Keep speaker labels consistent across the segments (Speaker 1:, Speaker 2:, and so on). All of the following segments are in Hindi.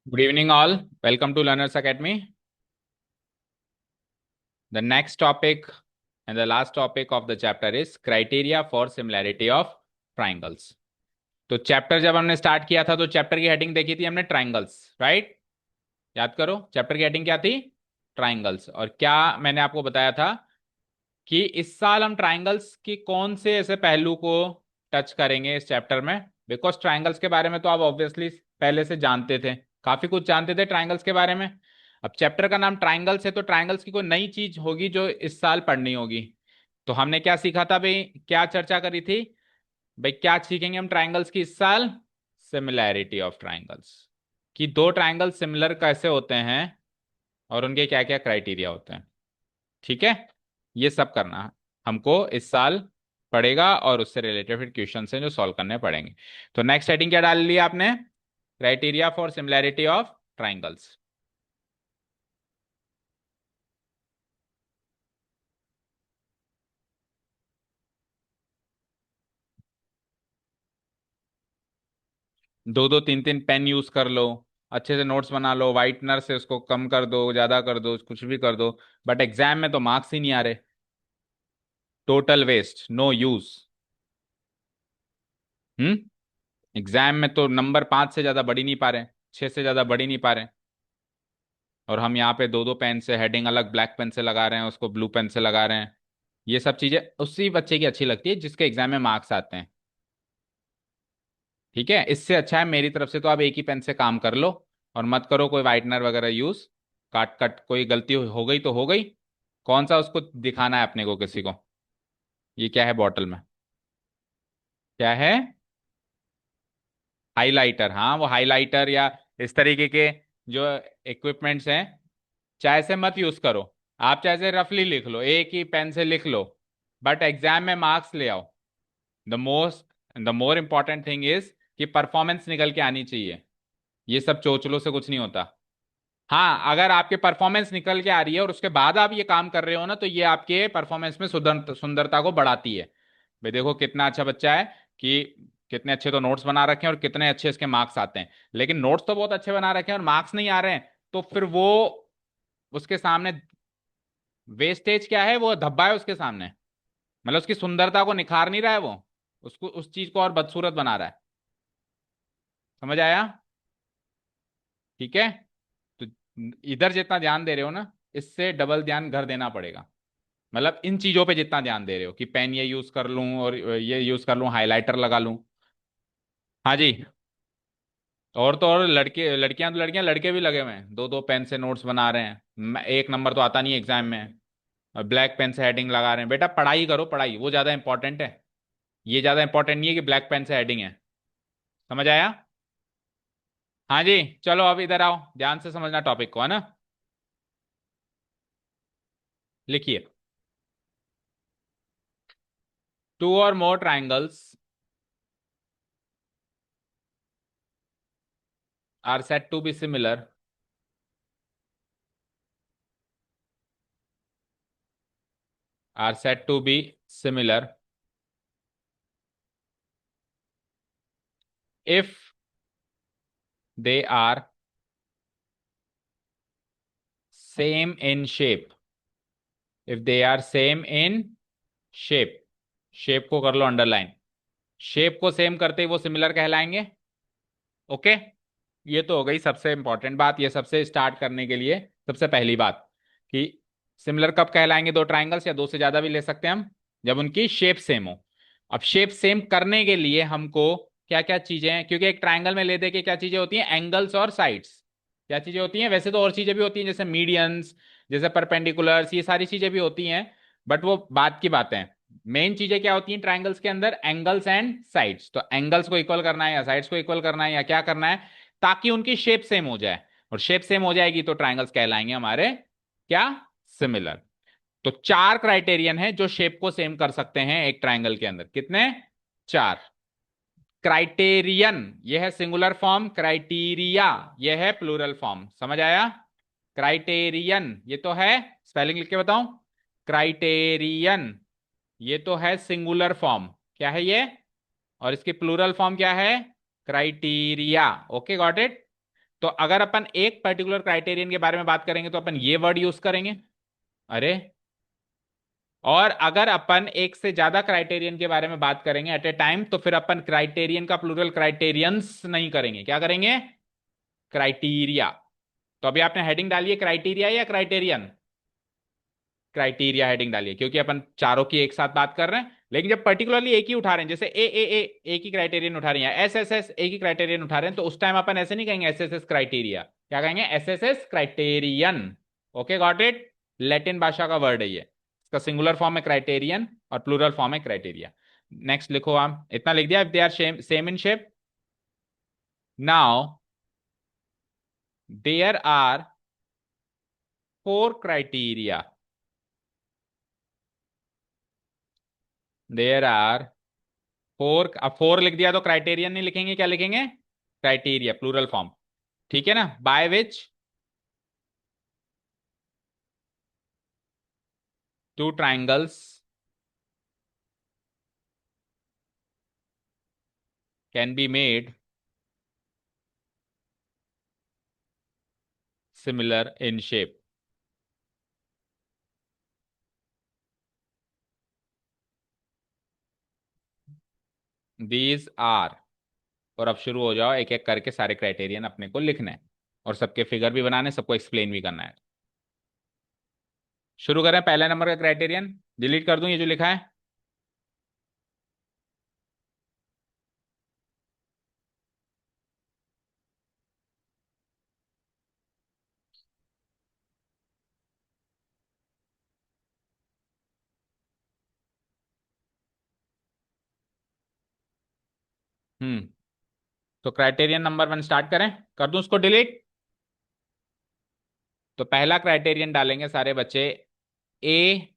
Speaker 1: Good evening, all. Welcome to Learners Academy. The next topic and the last topic of the chapter is criteria for similarity of triangles. तो चैप्टर जब हमने स्टार्ट किया था तो चैप्टर की हेडिंग देखी थी हमने ट्राइंगल्स, राइट? याद करो, चैप्टर की हेडिंग क्या थी? ट्राइंगल्स। और क्या मैंने आपको बताया था कि इस साल हम ट्राइंगल्स की कौन से ऐसे पहलू को टच करेंगे इस चैप्टर में? बिकॉज ट्राइंगल्स के बारे में तो आप ऑब्वियसली पहले से जानते थे, काफी कुछ जानते थे ट्राइंगल्स के बारे में। अब चैप्टर का नाम ट्राइंगल्स है तो ट्राइंगल्स की कोई नई चीज होगी जो इस साल पढ़नी होगी। तो हमने क्या सीखा था भाई, क्या चर्चा करी थी भाई? क्या सीखेंगे हम ट्राइंगल्स की इस साल? सिमिलैरिटी ऑफ ट्राइंगल्स, कि दो ट्राइंगल सिमिलर कैसे होते हैं और उनके क्या क्या क्राइटेरिया होते हैं। ठीक है, ये सब करना हमको इस साल पड़ेगा और उससे रिलेटेड फिर क्वेश्चन हैं जो सॉल्व करने पड़ेंगे। तो नेक्स्ट हेडिंग क्या डाल लिया आपने? Criteria for similarity of triangles. दो दो तीन तीन पेन यूज कर लो, अच्छे से नोट्स बना लो, वाइटनर से उसको कम कर दो, ज्यादा कर दो, कुछ भी कर दो, बट एग्जाम में तो मार्क्स ही नहीं आ रहे। Total waste, no use. हम्म। एग्जाम में तो नंबर 5 से ज्यादा बढ़ ही नहीं पा रहे, 6 से ज्यादा बढ़ ही नहीं पा रहे। और हम यहाँ पे दो दो पेन से हेडिंग अलग ब्लैक पेन से लगा रहे हैं, उसको ब्लू पेन से लगा रहे हैं। ये सब चीजें उसी बच्चे की अच्छी लगती है जिसके एग्जाम में मार्क्स आते हैं। ठीक है, इससे अच्छा है मेरी तरफ से तो आप एक ही पेन से काम कर लो और मत करो कोई वाइटनर वगैरह यूज। काट कट कोई गलती हो गई तो हो गई, कौन सा उसको दिखाना है अपने को किसी को? ये क्या है बॉटल में? क्या है? हाइलाइटर। हाँ, वो हाइलाइटर या इस तरीके के जो इक्विपमेंट्स हैं, चाहे से मत यूज करो। आप चाहे से रफली लिख लो, एक ही पेन से लिख लो, बट एग्जाम में मार्क्स ले आओ। The more important thing is कि परफॉर्मेंस निकल के आनी चाहिए। ये सब चोचलों से कुछ नहीं होता। हाँ, अगर आपके परफॉर्मेंस निकल के आ रही है और उसके बाद आप ये काम कर रहे हो ना, तो ये आपके परफॉर्मेंस में सुंदरता को बढ़ाती है। भाई देखो कितना अच्छा बच्चा है, कि कितने अच्छे तो नोट्स बना रखे हैं और कितने अच्छे इसके मार्क्स आते हैं। लेकिन नोट्स तो बहुत अच्छे बना रखे हैं और मार्क्स नहीं आ रहे हैं, तो फिर वो उसके सामने वेस्टेज क्या है? वो धब्बा है उसके सामने। मतलब उसकी सुंदरता को निखार नहीं रहा है वो, उसको उस चीज को और बदसूरत बना रहा है। समझ आया? ठीक है। तो इधर जितना ध्यान दे रहे हो ना, इससे डबल ध्यान घर देना पड़ेगा। मतलब इन चीजों पे जितना ध्यान दे रहे हो कि पेन ये यूज कर लूं और ये यूज कर लूं, हाइलाइटर लगा लूं। हाँ जी। और तो और लड़के लड़कियां तो लड़कियां, लड़के भी लगे हुए हैं, दो दो पेन से नोट्स बना रहे हैं। एक नंबर तो आता नहीं एग्जाम में, और ब्लैक पेन से हेडिंग लगा रहे हैं। बेटा पढ़ाई करो, पढ़ाई वो ज्यादा इंपॉर्टेंट है। ये ज्यादा इंपॉर्टेंट नहीं है कि ब्लैक पेन से हेडिंग है। समझ आया? हाँ जी। चलो अब इधर आओ, ध्यान से समझना टॉपिक को, है ना? लिखिए। Two or more triangles are said to be similar are said to be similar if they are same in shape। if they are same in shape, shape को कर लो अंडरलाइन। शेप को सेम करते ही वो सिमिलर कहलाएंगे। ओके। ये तो हो गई सबसे इंपॉर्टेंट बात, ये सबसे स्टार्ट करने के लिए सबसे पहली बात, कि सिमिलर कब कहलाएंगे दो ट्राइंगल्स, या दो से ज्यादा भी ले सकते हैं हम, जब उनकी शेप सेम हो। अब शेप सेम करने के लिए हमको क्या क्या चीजें हैं, क्योंकि एक ट्राइंगल में ले दे के क्या चीजें होती हैं? एंगल्स और साइड्स। क्या चीजें होती हैं? वैसे तो और चीजें भी होती हैं, जैसे मीडियंस, जैसे परपेंडिकुलर्स, ये सारी चीजें भी होती हैं, बट वो बात की बातें हैं। मेन चीजें क्या होती हैं ट्राइंगल्स के अंदर? Angles and sides. तो एंगल्स को इक्वल करना है या साइड्स को इक्वल करना है या क्या करना है, ताकि उनकी शेप सेम हो जाए। और शेप सेम हो जाएगी तो ट्राइंगल्स कहलाएंगे हमारे क्या? सिमिलर। तो चार क्राइटेरियन है जो शेप को सेम कर सकते हैं एक ट्राइंगल के अंदर। कितने? चार। क्राइटेरियन यह है सिंगुलर फॉर्म, क्राइटेरिया यह है प्लूरल फॉर्म। समझ आया? क्राइटेरियन ये तो है, स्पेलिंग लिख के बताऊं? क्राइटेरियन ये तो है सिंगुलर फॉर्म, क्या है ये? और इसकी प्लूरल फॉर्म क्या है? क्राइटेरिया। Okay, got it. तो अगर अपन एक पर्टिकुलर क्राइटेरियन के बारे में बात करेंगे तो अपन ये वर्ड यूज करेंगे। अरे, और अगर अपन एक से ज्यादा क्राइटेरियन के बारे में बात करेंगे एट ए टाइम, तो फिर अपन क्राइटेरियन का प्लूरल क्राइटेरियंस नहीं करेंगे, क्या करेंगे? क्राइटेरिया। तो अभी आपने हेडिंग डाली है क्राइटेरिया या क्राइटेरियन? क्राइटेरिया हेडिंग डालिए, क्योंकि अपन चारों की एक साथ बात कर रहे हैं। लेकिन जब पर्टिकुलरली एक ही उठा रहे हैं, जैसे ए एक ही क्राइटेरियन उठा रहे हैं, एस एस एस एक ही क्राइटेरियन उठा रहे हैं, तो उस टाइम अपन ऐसे नहीं कहेंगे एस एस एस क्राइटेरिया, क्या कहेंगे? S S S criterion. Okay, got it? Latin भाषा का वर्ड है ये। इसका सिंगुलर फॉर्म है क्राइटेरियन और प्लूरल फॉर्म है क्राइटेरिया। नेक्स्ट लिखो, आप इतना लिख दिया, they are same in shape. Now there are 4 criteria। There are 4। अब 4 लिख दिया तो क्राइटेरियन नहीं लिखेंगे, क्या लिखेंगे? Criteria, plural form. ठीक है ना? By which 2 triangles can be made similar in shape। These are, और अब शुरू हो जाओ, एक एक करके सारे क्राइटेरियन अपने को लिखने हैं और सबके फिगर भी बनाने, सबको एक्सप्लेन भी करना है। शुरू करें, पहले नंबर का क्राइटेरियन डिलीट कर दूं ये जो लिखा है। हम्म। तो क्राइटेरियन नंबर 1 स्टार्ट करें, कर दूं उसको डिलीट? तो पहला क्राइटेरियन डालेंगे सारे बच्चे, ए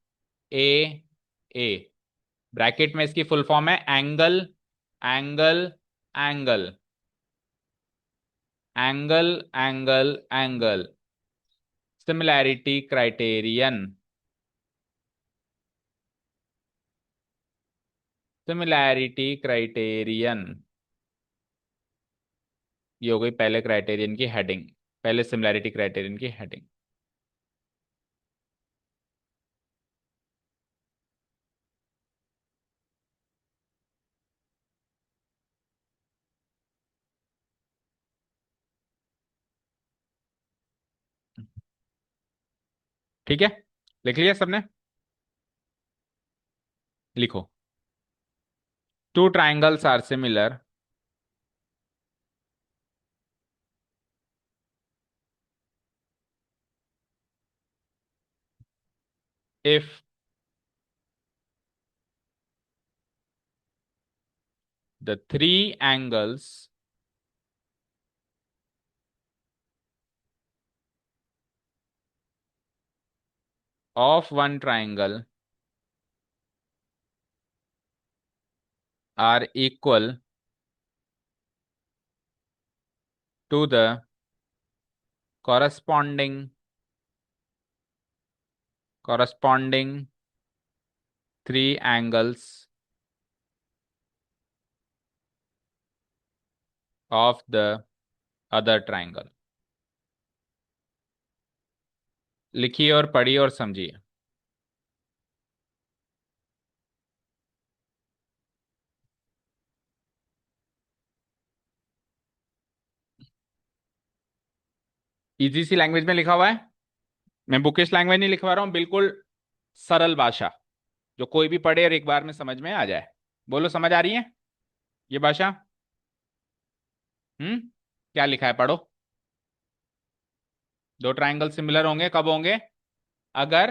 Speaker 1: ए ए। ब्रैकेट में इसकी फुल फॉर्म है angle angle angle angle angle angle. Similarity criterion, similarity criterion. ये हो गई पहले क्राइटेरियन की हेडिंग, पहले सिमिलैरिटी क्राइटेरियन की हेडिंग। ठीक है, लिख लिया सबने? लिखो, 2 triangles are similar if the 3 angles of one triangle are equal to the corresponding 3 angles of the other triangle। लिखिए और पढ़िए और समझिए। इजी सी लैंग्वेज में लिखा हुआ है, मैं बुकिश लैंग्वेज नहीं लिखवा रहा हूं, बिल्कुल सरल भाषा, जो कोई भी पढ़े और एक बार में समझ में आ जाए। बोलो, समझ आ रही है ये भाषा? क्या लिखा है, पढ़ो। 2 ट्रायंगल सिमिलर होंगे कब होंगे? अगर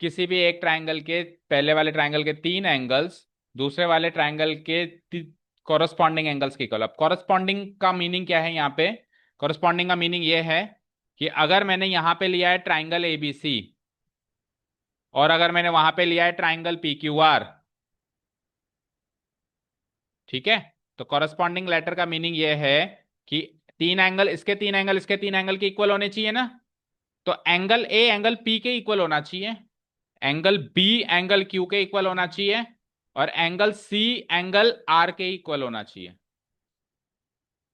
Speaker 1: किसी भी एक ट्रायंगल के, पहले वाले ट्रायंगल के 3 एंगल्स दूसरे वाले ट्रायंगल के कॉरस्पॉन्डिंग एंगल्स के इक्वल। अब कॉरस्पॉन्डिंग का मीनिंग क्या है यहाँ पे? कॉरस्पॉन्डिंग का मीनिंग ये है कि अगर मैंने यहां पे लिया है ट्राइंगल एबीसी और अगर मैंने वहां पे लिया है ट्राइंगल पी क्यू आर, ठीक है, तो कॉरस्पॉन्डिंग लेटर का मीनिंग ये है कि 3 एंगल, इसके 3 एंगल इसके 3 एंगल के इक्वल होने चाहिए ना। तो एंगल ए एंगल पी के इक्वल होना चाहिए, एंगल बी एंगल क्यू के इक्वल होना चाहिए और एंगल सी एंगल आर के इक्वल होना चाहिए।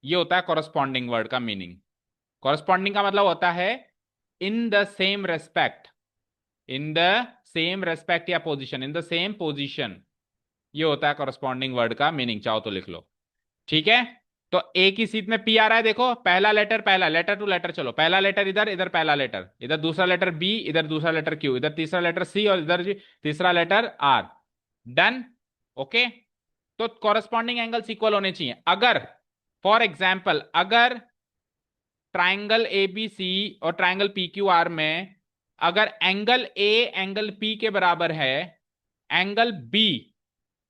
Speaker 1: ये होता है कॉरस्पॉन्डिंग वर्ड का मीनिंग। कॉरस्पॉन्डिंग का मतलब होता है in the same respect, in the same respect या position, in the same position. ये होता है कॉरस्पॉन्डिंग वर्ड का मीनिंग, चाहो तो लिख लो। ठीक है। तो एक ही सीट में पी आ रहा है, देखो पहला लेटर, पहला लेटर टू लेटर, चलो पहला लेटर इधर, इधर पहला लेटर, इधर दूसरा लेटर बी, इधर दूसरा लेटर क्यू, इधर तीसरा लेटर सी, और इधर तीसरा लेटर आर। डन। ओके। तो कॉरस्पॉन्डिंग एंगल्स इक्वल होने चाहिए। अगर फॉर एग्जाम्पल अगर ट्राइंगल ए बी सी और ट्राइंगल पी क्यू आर में अगर एंगल ए एंगल पी के बराबर है, एंगल बी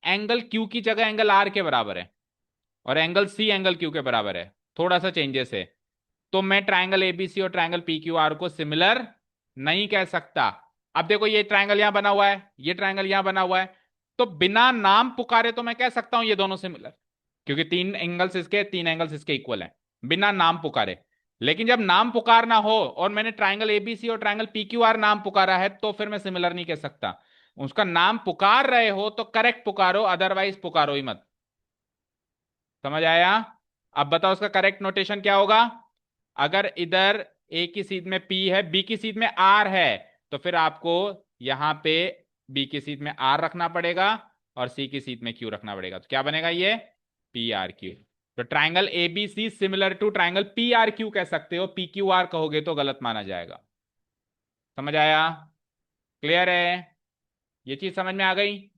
Speaker 1: एंगल क्यू की जगह एंगल आर के बराबर है, और एंगल सी एंगल क्यू के बराबर है, थोड़ा सा चेंजेस है, तो मैं ट्राइंगल एबीसी और ट्राइंगल पी क्यू आर को सिमिलर नहीं कह सकता। अब देखो ये ट्राइंगल यहां बना हुआ है, ये ट्राइंगल यहां बना हुआ है, तो बिना नाम पुकारे तो मैं कह सकता हूं ये दोनों सिमिलर, क्योंकि तीन एंगल्स इसके इक्वल हैं, बिना नाम पुकारे। लेकिन जब नाम पुकारना हो और मैंने ट्राइंगल एबीसी और ट्राइंगल पी क्यू आर नाम पुकारा है, तो फिर मैं सिमिलर नहीं कह सकता। उसका नाम पुकार रहे हो तो करेक्ट पुकारो, अदरवाइज पुकारो ही मत। समझ आया? अब बताओ उसका करेक्ट नोटेशन क्या होगा। अगर इधर ए की सीध में पी है, बी की सीध में आर है, तो फिर आपको यहां पे बी की सीध में आर रखना पड़ेगा और सी की सीध में क्यू रखना पड़ेगा। तो क्या बनेगा ये? P R Q. तो triangle A B C similar to triangle P R Q कह सकते हो, पी क्यू आर कहोगे तो गलत माना जाएगा। समझ आया? क्लियर है? ये चीज समझ में आ गई?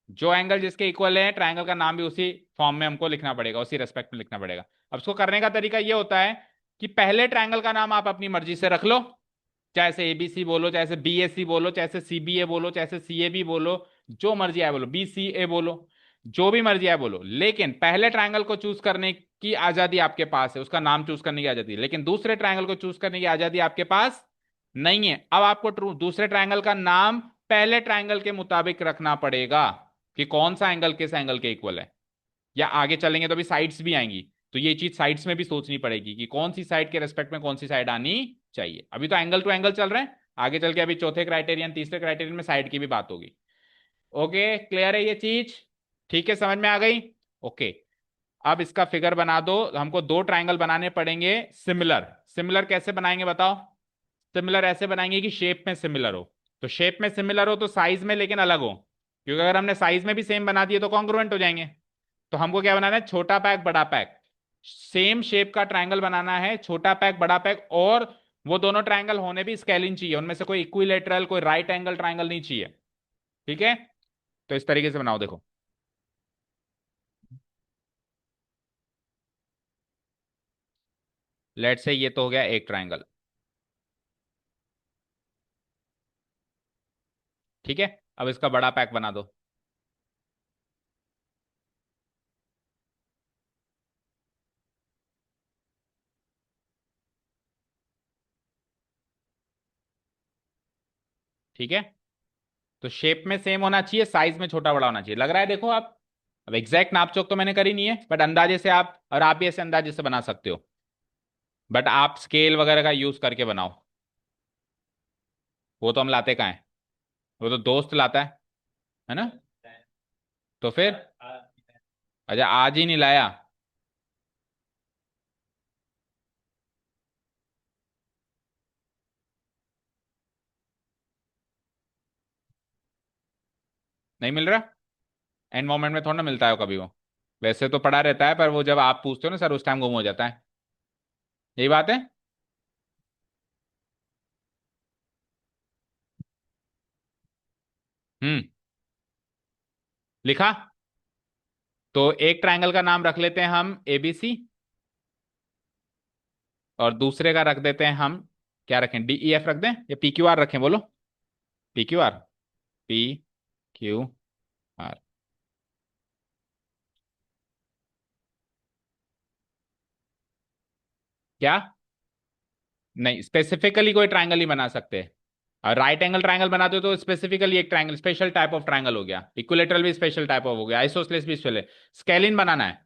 Speaker 1: जो एंगल जिसके इक्वल है, ट्राइंगल का नाम भी उसी फॉर्म में हमको लिखना पड़ेगा, उसी रेस्पेक्ट में लिखना पड़ेगा। अब इसको करने का तरीका ये होता है कि पहले ट्राइंगल का नाम आप अपनी मर्जी से रख लो, चाहे से एबीसी बोलो, चाहे से बी एस सी बोलो, चाहे से सीबीए बोलो, चाहे से सी ए बी बोलो, जो मर्जी आए बोलो, बी सी ए बोलो, जो भी मर्जी आए बोलो। लेकिन पहले ट्राइंगल को चूज करने की आजादी आपके पास है, उसका नाम चूज करने की आजादी है, लेकिन दूसरे ट्राइंगल को चूज करने की आजादी आपके पास नहीं है। अब आपको दूसरे ट्राइंगल का नाम पहले ट्राइंगल के मुताबिक रखना पड़ेगा कि कौन सा एंगल किस एंगल के इक्वल है। या आगे चलेंगे तो भी साइड्स भी आएंगी, तो ये चीज साइड्स में भी सोचनी पड़ेगी कि कौन सी साइड के रेस्पेक्ट में कौन सी साइड आनी चाहिए। अभी तो एंगल टू एंगल चल रहे हैं, आगे चल के अभी चौथे क्राइटेरियन तीसरे क्राइटेरियन में साइड की भी बात होगी। ओके, क्लियर है ये चीज? ठीक है, समझ में आ गई? ओके। अब इसका फिगर बना दो, हमको दो ट्राइंगल बनाने पड़ेंगे सिमिलर। सिमिलर कैसे बनाएंगे बताओ? सिमिलर ऐसे बनाएंगे कि शेप में सिमिलर हो। तो शेप में सिमिलर हो तो साइज में लेकिन अलग हो, क्योंकि अगर हमने साइज में भी सेम बना दिए तो कॉन्ग्रुएंट हो जाएंगे। तो हमको क्या बनाना है? छोटा पैक बड़ा पैक। सेम शेप का ट्राइंगल बनाना है, छोटा पैक बड़ा पैक, और वो दोनों ट्राइंगल होने भी स्केलिन चाहिए, उनमें से कोई इक्विलेटरल कोई राइट एंगल ट्राइंगल नहीं चाहिए। ठीक है। तो इस तरीके से बनाओ, देखो। लेट से ये तो हो गया एक ट्राइंगल। ठीक है। अब इसका बड़ा पैक बना दो। ठीक है। तो शेप में सेम होना चाहिए, साइज में छोटा बड़ा होना चाहिए, लग रहा है? देखो आप, अब एग्जैक्ट नाप चोक तो मैंने करी नहीं है, बट अंदाजे से आप, और आप भी ऐसे अंदाजे से बना सकते हो, बट आप स्केल वगैरह का यूज करके बनाओ। वो तो हम लाते कहाँ हैं, वो तो दोस्त लाता है ना? तो फिर अच्छा, आज ही नहीं लाया? नहीं मिल रहा? एंड मोमेंट में थोड़ा ना मिलता है वो कभी, वो वैसे तो पड़ा रहता है, पर वो जब आप पूछते हो ना सर, उस टाइम गुम हो जाता है। यही बात है। हम्म। लिखा। तो एक ट्रायंगल का नाम रख लेते हैं हम एबीसी, और दूसरे का रख देते हैं हम, क्या रखें, डी ई एफ रख दें या पी क्यू आर रखें, बोलो? P Q are. P Q are. क्या? नहीं, स्पेसिफिकली कोई ट्रायंगल ही बना सकते। और राइट एंगल ट्रायंगल बनाते हो तो स्पेसिफिकली एक triangle, special type of triangle हो गया, इक्विलेटरल भी स्पेशल टाइप ऑफ हो गया, आइसोसेलेस भी स्पेशल है। स्केलिन बनाना है,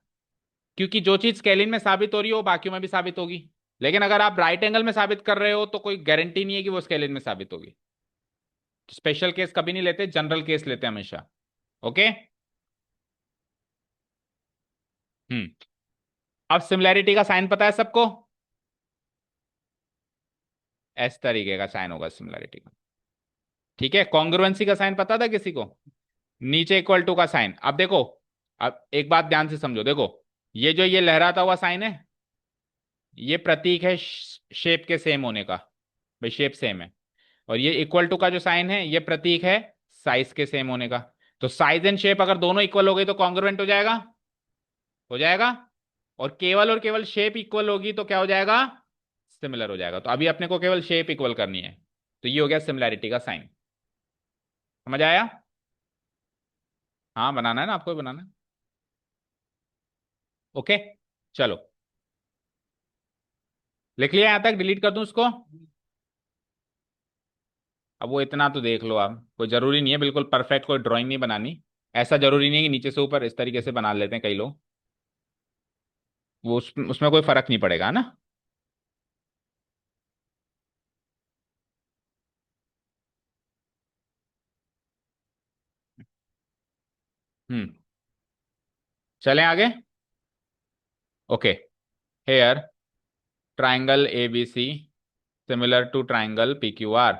Speaker 1: क्योंकि जो चीज स्केलिन में साबित हो रही हो बाकियों में भी साबित होगी। लेकिन अगर आप राइट एंगल में साबित कर रहे हो तो कोई गारंटी नहीं है कि वो स्केलिन में साबित होगी। स्पेशल केस कभी नहीं लेते, जनरल केस लेते हैं हमेशा। ओके। हम्म। अब सिमिलैरिटी का साइन पता है सबको? इस तरीके का साइन होगा सिमिलैरिटी का। ठीक है, कॉन्ग्रुएंसी का साइन पता था किसी को? नीचे इक्वल टू का साइन। अब देखो, अब एक बात ध्यान से समझो, देखो ये जो ये लहराता हुआ साइन है, ये प्रतीक है शेप के सेम होने का। भाई शेप सेम है। और ये इक्वल टू का जो साइन है, ये प्रतीक है साइज के सेम होने का। तो साइज एंड शेप अगर दोनों इक्वल हो गई तो कॉन्ग्रुएंट हो जाएगा। हो जाएगा। और केवल शेप इक्वल होगी तो क्या हो जाएगा? सिमिलर हो जाएगा। तो अभी अपने को केवल शेप इक्वल करनी है। तो ये हो गया सिमिलैरिटी का साइन। समझ आया? हाँ, बनाना है ना, आपको ही बनाना है। ओके, चलो। लिख लिया यहां तक? डिलीट कर दूं उसको? अब वो इतना तो देख लो आप, कोई जरूरी नहीं है बिल्कुल परफेक्ट कोई ड्राइंग नहीं बनानी। ऐसा जरूरी नहीं है कि नीचे से ऊपर इस तरीके से बना लेते हैं कई लोग। वो उसमें कोई फर्क नहीं पड़ेगा ना। हम्म। चलें आगे। Okay. Here triangle A B C similar to triangle P Q R.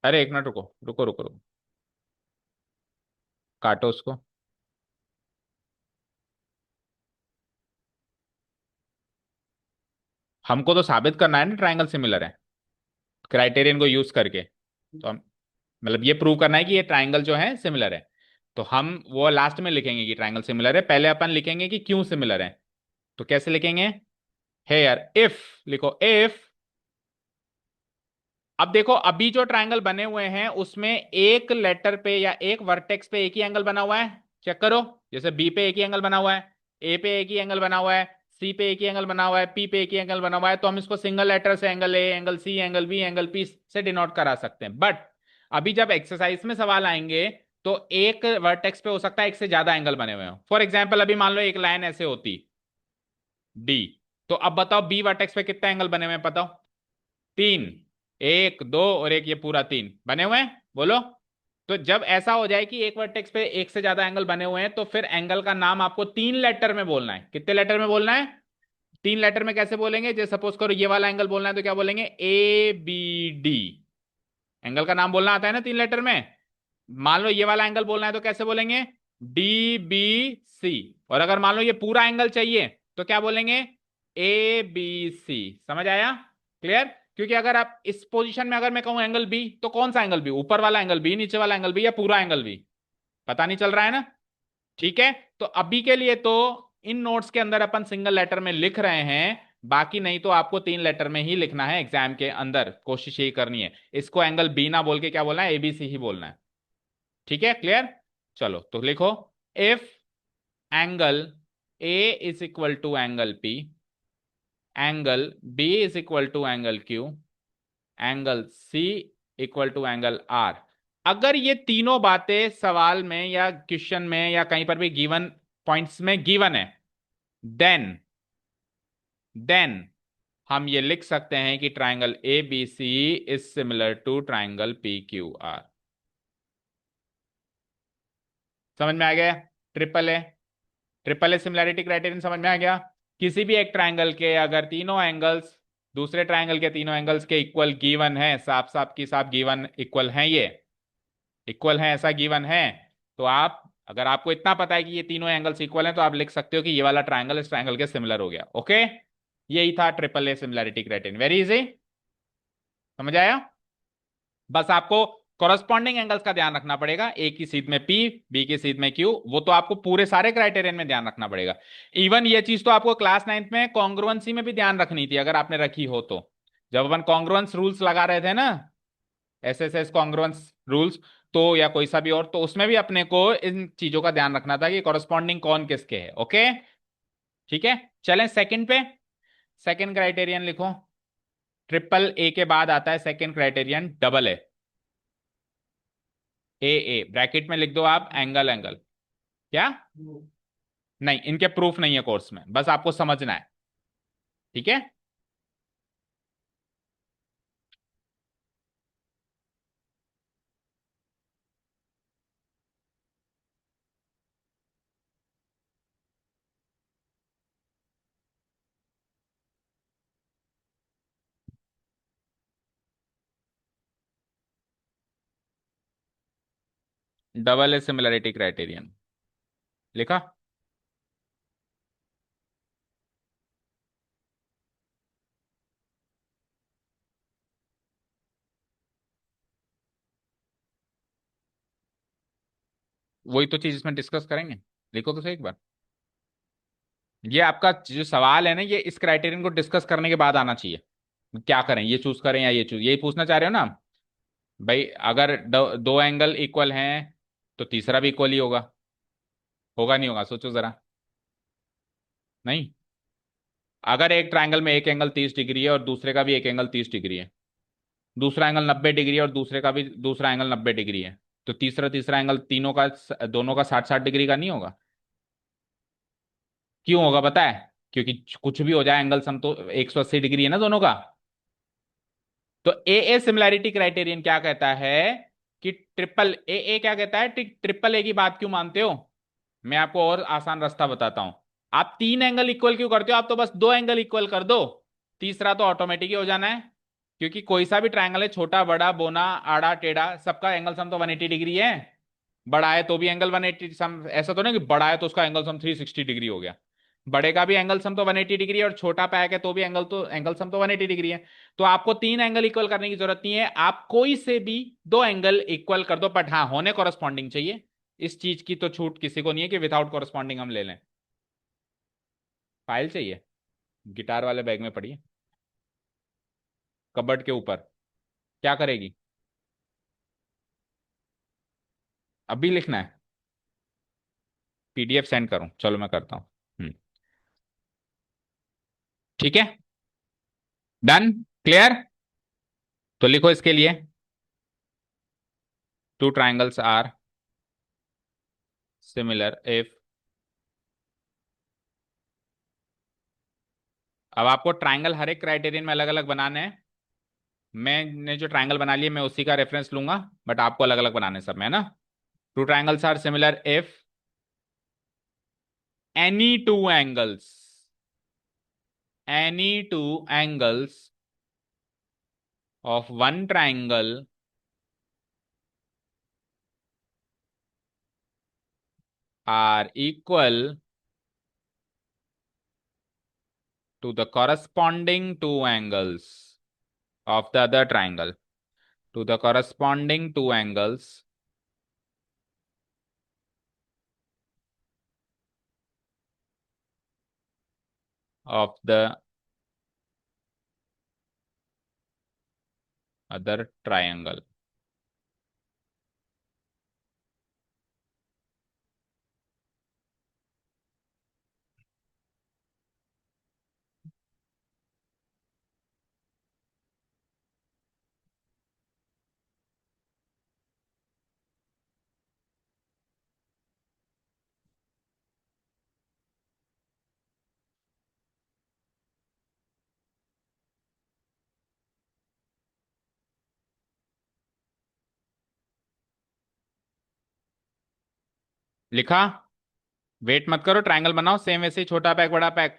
Speaker 1: अरे एक मिनट रुको रुको रुको रुको। काटो उसको। हमको तो साबित करना है ना ट्राइंगल सिमिलर है, क्राइटेरियन को यूज करके। तो हम, मतलब ये प्रूव करना है कि ये ट्राइंगल जो है सिमिलर है। तो हम वो लास्ट में लिखेंगे कि ट्राइंगल सिमिलर है, पहले अपन लिखेंगे कि क्यों सिमिलर है। तो कैसे लिखेंगे? हेयर इफ, लिखो इफ। अब देखो अभी जो ट्रायंगल बने हुए हैं उसमें एक लेटर पे या एक वर्टेक्स पे एक ही एंगल बना हुआ है। चेक करो। जैसे बी पे एक ही एंगल बना हुआ है, ए पे एक ही एंगल बना हुआ है, सी पे एक ही एंगल बना हुआ है, पी पे एक ही एंगल बना हुआ है। तो हम इसको सिंगल लेटर से angle A, angle C, angle B, angle P से डिनोट करा सकते हैं। बट अभी जब एक्सरसाइज में सवाल आएंगे तो एक वर्टेक्स पे हो सकता है एक से ज्यादा एंगल बने हुए हो। फॉर एग्जाम्पल अभी मान लो एक लाइन ऐसे होती डी, तो अब बताओ बी वर्टेक्स पे कितने एंगल बने हुए हैं, बताओ। तीन। एक, दो और एक, ये पूरा तीन बने हुए हैं, बोलो। तो जब ऐसा हो जाए कि एक वर्टेक्स पे एक से ज्यादा एंगल बने हुए हैं तो फिर एंगल का नाम आपको तीन लेटर में बोलना है। कितने लेटर में बोलना है? तीन लेटर में। कैसे बोलेंगे? जैसे सपोज करो ये वाला एंगल बोलना है तो क्या बोलेंगे? A B D. एंगल का नाम बोलना आता है ना तीन लेटर में। मान लो ये वाला एंगल बोलना है तो कैसे बोलेंगे? D B C. और अगर मान लो ये पूरा एंगल चाहिए तो क्या बोलेंगे? A B C. समझ आया? क्लियर? क्योंकि अगर आप इस पोजीशन में अगर मैं कहूं एंगल बी, तो कौन सा एंगल बी? ऊपर वाला एंगल बी, नीचे वाला एंगल बी, या पूरा एंगल बी? पता नहीं चल रहा है ना। ठीक है, तो अभी के लिए तो इन नोट्स के अंदर अपन सिंगल लेटर में लिख रहे हैं। बाकी नहीं तो आपको तीन लेटर में ही लिखना है एग्जाम के अंदर, कोशिश यही करनी है। इसको एंगल बी ना बोल के क्या बोलना है? एबीसी ही बोलना है। ठीक है, क्लियर? चलो तो लिखो। If angle A is equal to angle P, angle B is equal to angle Q, angle C equal to angle R. अगर ये तीनों बातें सवाल में या क्वेश्चन में या कहीं पर भी गिवन पॉइंट्स में गिवन है, देन देन हम ये लिख सकते हैं कि triangle A B C is similar to triangle P Q R. समझ में आ गया? Triple A, triple A similarity criterion समझ में आ गया। किसी भी एक ट्राइंगल के अगर तीनों एंगल्स दूसरे ट्राइंगल के तीनों एंगल्स के इक्वल गिवन है, साफ साफ की साफ गिवन इक्वल हैं, ये इक्वल हैं ऐसा गिवन है, तो आप, अगर आपको इतना पता है कि ये तीनों एंगल्स इक्वल हैं, तो आप लिख सकते हो कि ये वाला ट्राइंगल इस ट्राइंगल के सिमिलर हो गया। ओके, यही था triple A similarity criterion. Very easy. समझ आया? बस आपको कॉरस्पॉन्डिंग एंगल्स का ध्यान रखना पड़ेगा। ए की सीध में पी, बी की सीध में क्यू, वो तो आपको पूरे सारे क्राइटेरियन में ध्यान रखना पड़ेगा। इवन ये चीज तो आपको क्लास 9th में कॉन्ग्रुएंसी में भी ध्यान रखनी थी, अगर आपने रखी हो तो। जब अपन कॉन्ग्रुएंस रूल्स लगा रहे थे ना, एसएसएस कॉन्ग्रुएंस रूल्स, तो या कोई सा भी और, तो उसमें भी अपने को इन चीजों का ध्यान रखना था कि कॉरस्पॉन्डिंग कौन किसके है। ओके, ठीक है। चलें सेकंड पे। सेकंड क्राइटेरियन लिखो। ट्रिपल ए के बाद आता है second criterion double A. A bracket में लिख दो आप, एंगल एंगल। क्या? नहीं, इनके प्रूफ नहीं है कोर्स में, बस आपको समझना है। ठीक है। डबल ए सिमिलरिटी क्राइटेरियन लिखा। वही तो चीज इसमें डिस्कस करेंगे। लिखो तो सही एक बार। ये आपका जो सवाल है ना, ये इस क्राइटेरियन को डिस्कस करने के बाद आना चाहिए। क्या करें, ये चूज करें या ये चूज, यही पूछना चाह रहे हो ना आप? भाई अगर दो एंगल इक्वल हैं तो तीसरा भी इक्वल ही होगा। होगा नहीं होगा, सोचो जरा। नहीं। अगर एक ट्रायंगल में एक एंगल 30 डिग्री है और दूसरे का भी एक एंगल 30 डिग्री है, दूसरा एंगल 90 डिग्री है और दूसरे का भी दूसरा एंगल 90 डिग्री है, तो तीसरा तीसरा एंगल तीनों का, दोनों का 60-60 डिग्री का नहीं होगा? क्यों होगा पता है? क्योंकि कुछ भी हो जाए, एंगल सम तो 180 डिग्री है ना दोनों का। तो ए सिमिलैरिटी क्राइटेरियन क्या कहता है कि ट्रिपल ए क्या कहता है, ट्रिपल ए की बात क्यों मानते हो? मैं आपको और आसान रास्ता बताता हूं। आप तीन एंगल इक्वल क्यों करते हो? आप तो बस दो एंगल इक्वल कर दो, तीसरा तो ऑटोमेटिक ही हो जाना है। क्योंकि कोई सा भी ट्रायंगल है, छोटा बड़ा बोना आड़ा टेढ़ा, सबका एंगल सम तो 180 डिग्री है। बड़ा है तो भी एंगल 180 सम, ऐसा तो नहीं कि बड़ा है तो उसका एंगल सम 360 डिग्री हो गया। बड़े का भी एंगल सम तो 180 डिग्री है और छोटा पैक है तो भी एंगल सम तो 180 डिग्री है। तो आपको तीन एंगल इक्वल करने की जरूरत नहीं है, आप कोई से भी दो एंगल इक्वल कर दो, बट हाँ होने कॉरस्पॉन्डिंग चाहिए। इस चीज की तो छूट किसी को नहीं है कि विदाउट कॉरस्पॉन्डिंग हम ले लें। फाइल चाहिए? गिटार वाले बैग में पड़ी है, कबर्ड के ऊपर। क्या करेगी? अभी लिखना है? पीडीएफ सेंड करूं? चलो मैं करता हूँ। ठीक है। डन। क्लियर। तो लिखो इसके लिए, two triangles are similar if. अब आपको ट्राइंगल हर एक क्राइटेरियन में अलग अलग बनाने हैं। मैंने जो ट्राइंगल बना लिया मैं उसी का रेफरेंस लूंगा, बट आपको अलग अलग बनाने सब में, है ना? Two triangles are similar if any two angles, any two angles of one triangle are equal to the corresponding two angles of the other triangle, to the corresponding two angles of the other triangle। लिखा? वेट मत करो, ट्रायंगल बनाओ सेम वैसे ही, छोटा पैक बड़ा पैक।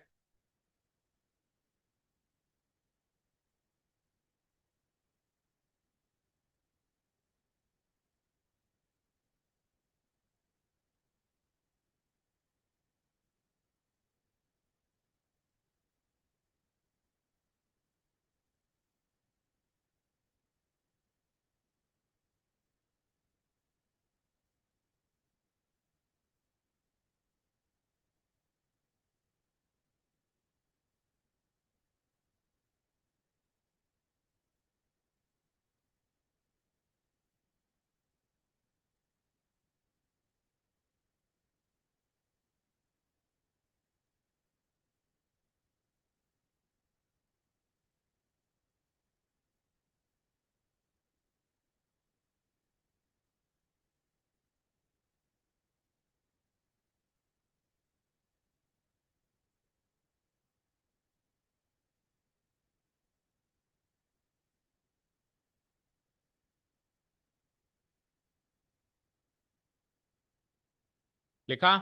Speaker 1: लिखा?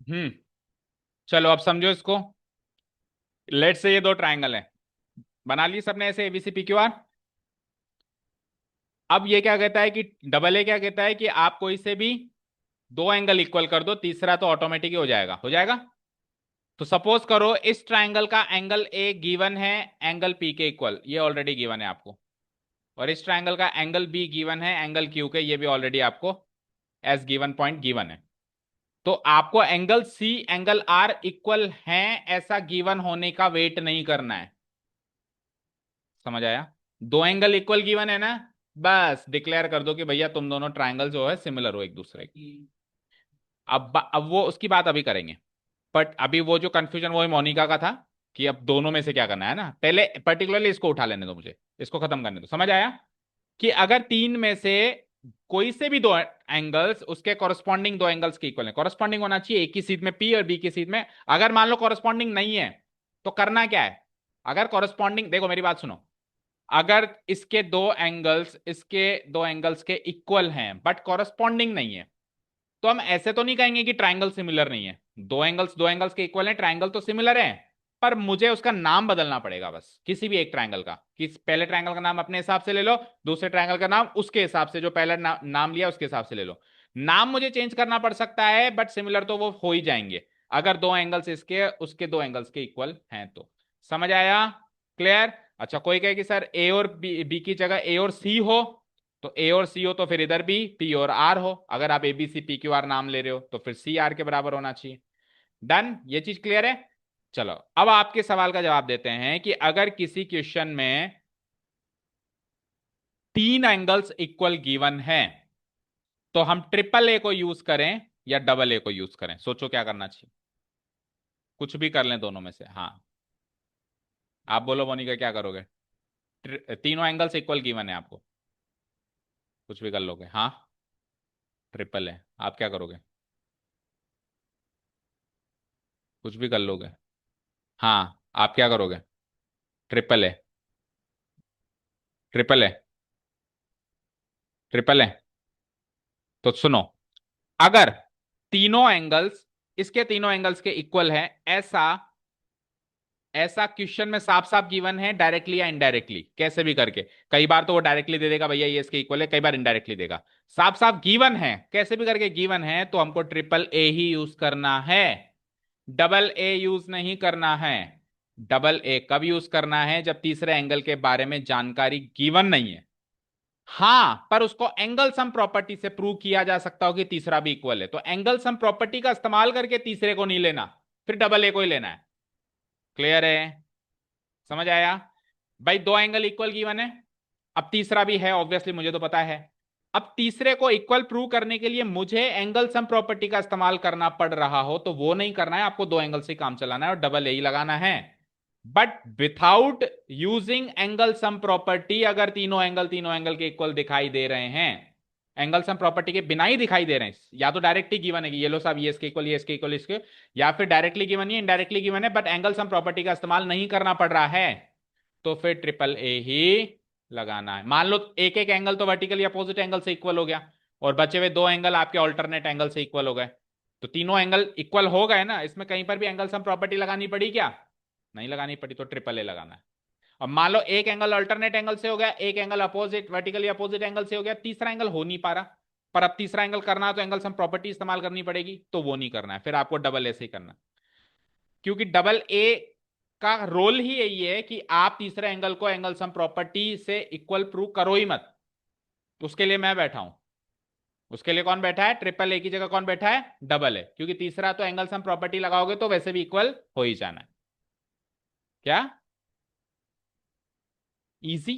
Speaker 1: चलो अब समझो इसको। लेट्स से ये दो ट्रायंगल है, बना लिए सबने ऐसे एबीसी पी क्यू आर। अब ये क्या कहता है कि डबल ए क्या कहता है कि आप कोई से भी दो एंगल इक्वल कर दो, तीसरा तो ऑटोमेटिक ही हो जाएगा, हो जाएगा। तो सपोज करो इस ट्रायंगल का एंगल ए गिवन है एंगल पी के इक्वल, ये ऑलरेडी गिवन है आपको। और इस ट्रायंगल का एंगल बी गिवन है एंगल क्यू के, ये भी ऑलरेडी आपको एस गिवन पॉइंट गिवन है। तो आपको angle C angle R equal है ऐसा गिवन होने का वेट नहीं करना है। समझ आया? दो एंगल इक्वल गिवन है ना, बस डिक्लेयर कर दो कि भैया तुम दोनों ट्रायंगल जो है सिमिलर हो एक दूसरे की। अब वो उसकी बात अभी करेंगे। बट अभी वो जो कंफ्यूजन वो मोनिका का था कि अब दोनों में से क्या करना है ना, पहले पर्टिकुलरली इसको उठा लेने दो, मुझे इसको खत्म करने दो। समझ आया कि अगर तीन में से कोई से भी दो एंगल्स उसके कॉरस्पॉन्डिंग दो एंगल्स के इक्वल है, कॉरस्पॉन्डिंग होना चाहिए एक ही सीध में पी और बी की सीध में। अगर मान लो कॉरस्पॉन्डिंग नहीं है तो करना क्या है? अगर कॉरस्पॉन्डिंग, देखो मेरी बात सुनो, अगर इसके दो एंगल्स के इक्वल हैं बट कॉरस्पॉन्डिंग नहीं है, तो हम ऐसे तो नहीं कहेंगे कि ट्राइंगल सिमिलर नहीं है। दो एंगल्स के इक्वल हैं, ट्राइंगल तो सिमिलर है, पर मुझे उसका नाम बदलना पड़ेगा बस, किसी भी एक ट्राइंगल का। कि पहले ट्राइंगल का नाम अपने हिसाब से ले लो, दूसरे ट्राइंगल का नाम उसके हिसाब से, जो पहले नाम लिया उसके हिसाब से ले लो। नाम मुझे चेंज करना पड़ सकता है बट सिमिलर तो वो हो ही जाएंगे, अगर दो एंगल्स इसके उसके दो एंगल्स के इक्वल हैं तो। समझ आया? क्लियर? अच्छा, कोई कहे कि सर ए और बी की जगह ए और सी हो, तो ए और सी हो तो फिर इधर भी पी और आर हो। अगर आप A B C P Q R नाम ले रहे हो तो फिर सी आर के बराबर होना चाहिए। डन, ये चीज क्लियर है? चलो अब आपके सवाल का जवाब देते हैं कि अगर किसी क्वेश्चन में तीन एंगल्स इक्वल गिवन है तो हम ट्रिपल ए को यूज करें या डबल ए को यूज करें? सोचो क्या करना चाहिए, कुछ भी कर लें दोनों में से। हाँ, आप बोलो मोनिका क्या करोगे? तीनों एंगल्स इक्वल गिवन है आपको, कुछ भी कर लोगे? हाँ, ट्रिपल है, आप क्या करोगे? कुछ भी कर लोगे? हाँ, आप क्या करोगे? ट्रिपल है, ट्रिपल है, ट्रिपल है। तो सुनो, अगर तीनों एंगल्स इसके तीनों एंगल्स के इक्वल है, ऐसा ऐसा क्वेश्चन में साफ साफ गिवन है, डायरेक्टली या इनडायरेक्टली कैसे भी करके। कई बार तो वो डायरेक्टली दे देगा भैया ये इसके इक्वल है, कई बार इनडायरेक्टली देगा। साफ साफ गिवन है, कैसे भी करके गिवन है, तो हमको ट्रिपल ए ही यूज करना है, डबल ए यूज नहीं करना है। डबल ए कब यूज करना है? जब तीसरे एंगल के बारे में जानकारी गिवन नहीं है। हाँ, पर उसको एंगल सम प्रॉपर्टी से प्रूव किया जा सकता हो कि तीसरा भी इक्वल है, तो एंगल सम प्रॉपर्टी का इस्तेमाल करके तीसरे को नहीं लेना, फिर डबल ए को ही लेना है। क्लियर है? समझ आया? भाई दो एंगल इक्वल गिवन है, अब तीसरा भी है, ऑब्वियसली मुझे तो पता है। अब तीसरे को इक्वल प्रूव करने के लिए मुझे एंगल सम प्रॉपर्टी का इस्तेमाल करना पड़ रहा हो, तो वो नहीं करना है, आपको दो एंगल से काम चलाना है और डबल ए ही लगाना है। But without using angle sum property, अगर तीनों एंगल के इक्वल दिखाई दे रहे हैं, एंगल सम प्रॉपर्टी के बिना ही दिखाई दे रहे हैं, या तो डायरेक्टली गिवन है कि ये लो साहब ये इसके इक्वल, ये इसके इक्वल, इसके, या फिर डायरेक्टली गिवन है, इनडायरेक्टली गिवन है बट एंगल सम प्रॉपर्टी का इस्तेमाल नहीं करना पड़ रहा है, तो फिर ट्रिपल ए ही लगाना है। मान लो एक एक एंगल तो वर्टिकली अपोजिट एंगल से इक्वल हो गया और बचे हुए दो एंगल आपके ऑल्टरनेट एंगल से इक्वल हो गए, तो तीनों एंगल इक्वल हो गए ना, इसमें कहीं पर भी एंगल सम प्रॉपर्टी लगानी पड़ी क्या? नहीं लगानी पड़ी, तो ट्रिपल ए लगाना है। अब मान लो एक एंगल अल्टरनेट एंगल से हो गया, एक angle opposite vertically opposite angle से हो गया, तीसरा एंगल हो नहीं पा रहा, पर अब तीसरा एंगल करना है तो एंगल सम प्रॉपर्टी इस्तेमाल करनी पड़ेगी, तो वो नहीं करना है, फिर आपको डबल ए से ही करना है। क्योंकि डबल ए का रोल ही यही है कि आप तीसरे एंगल को एंगल सम प्रॉपर्टी से इक्वल प्रूव करो ही मत। उसके लिए मैं बैठा हूं, उसके लिए कौन बैठा है? ट्रिपल ए की जगह कौन बैठा है? डबल ए, क्योंकि तीसरा तो एंगल सम प्रॉपर्टी लगाओगे तो वैसे भी इक्वल हो ही जाना है। क्या इजी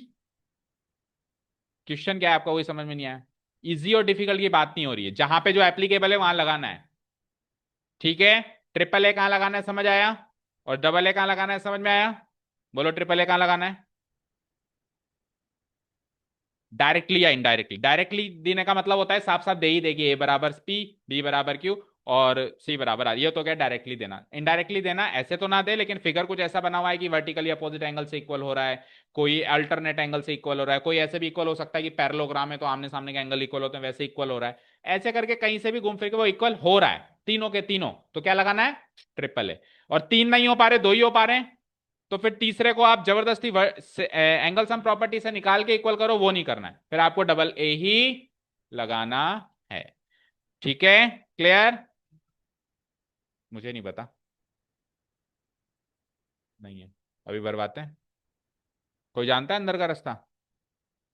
Speaker 1: क्वेश्चन क्या है आपका? वही समझ में नहीं आया? इजी और डिफिकल्ट की बात नहीं हो रही है, जहां पे जो एप्लीकेबल है वहां लगाना है। ठीक है, ट्रिपल ए कहां लगाना है समझ आया, और डबल ए कहां लगाना है समझ में आया? बोलो ट्रिपल ए कहां लगाना है? डायरेक्टली या इनडायरेक्टली? डायरेक्टली देने का मतलब होता है साफ साफ दे ही देगी, ए बराबर पी, बी बराबर क्यू और सी बराबर आर, ये तो क्या डायरेक्टली देना। इनडायरेक्टली देना ऐसे तो ना दे, लेकिन फिगर कुछ ऐसा बना हुआ है कि वर्टिकली अपोजिट एंगल से इक्वल हो रहा है, कोई अल्टरनेट एंगल से इक्वल हो रहा है, कोई ऐसे भी इक्वल हो सकता है कि पैरेललोग्राम है तो आमने सामने के एंगल इक्वल होते हैं, वैसे इक्वल हो रहा है, ऐसे करके कहीं से भी घूम फिर के वो इक्वल हो रहा है। तीनों के तीनों, तो क्या लगाना है, ट्रिपल ए। और तीन नहीं हो पा रहे, दो ही हो पा रहे हैं, तो फिर तीसरे को आप जबरदस्ती एंगल सम प्रॉपर्टी से निकाल के इक्वल करो, वो नहीं करना है, फिर आपको डबल ए ही लगाना है। ठीक है, क्लियर? मुझे नहीं पता, नहीं है, अभी बर्बाद है। कोई जानता है अंदर का रास्ता?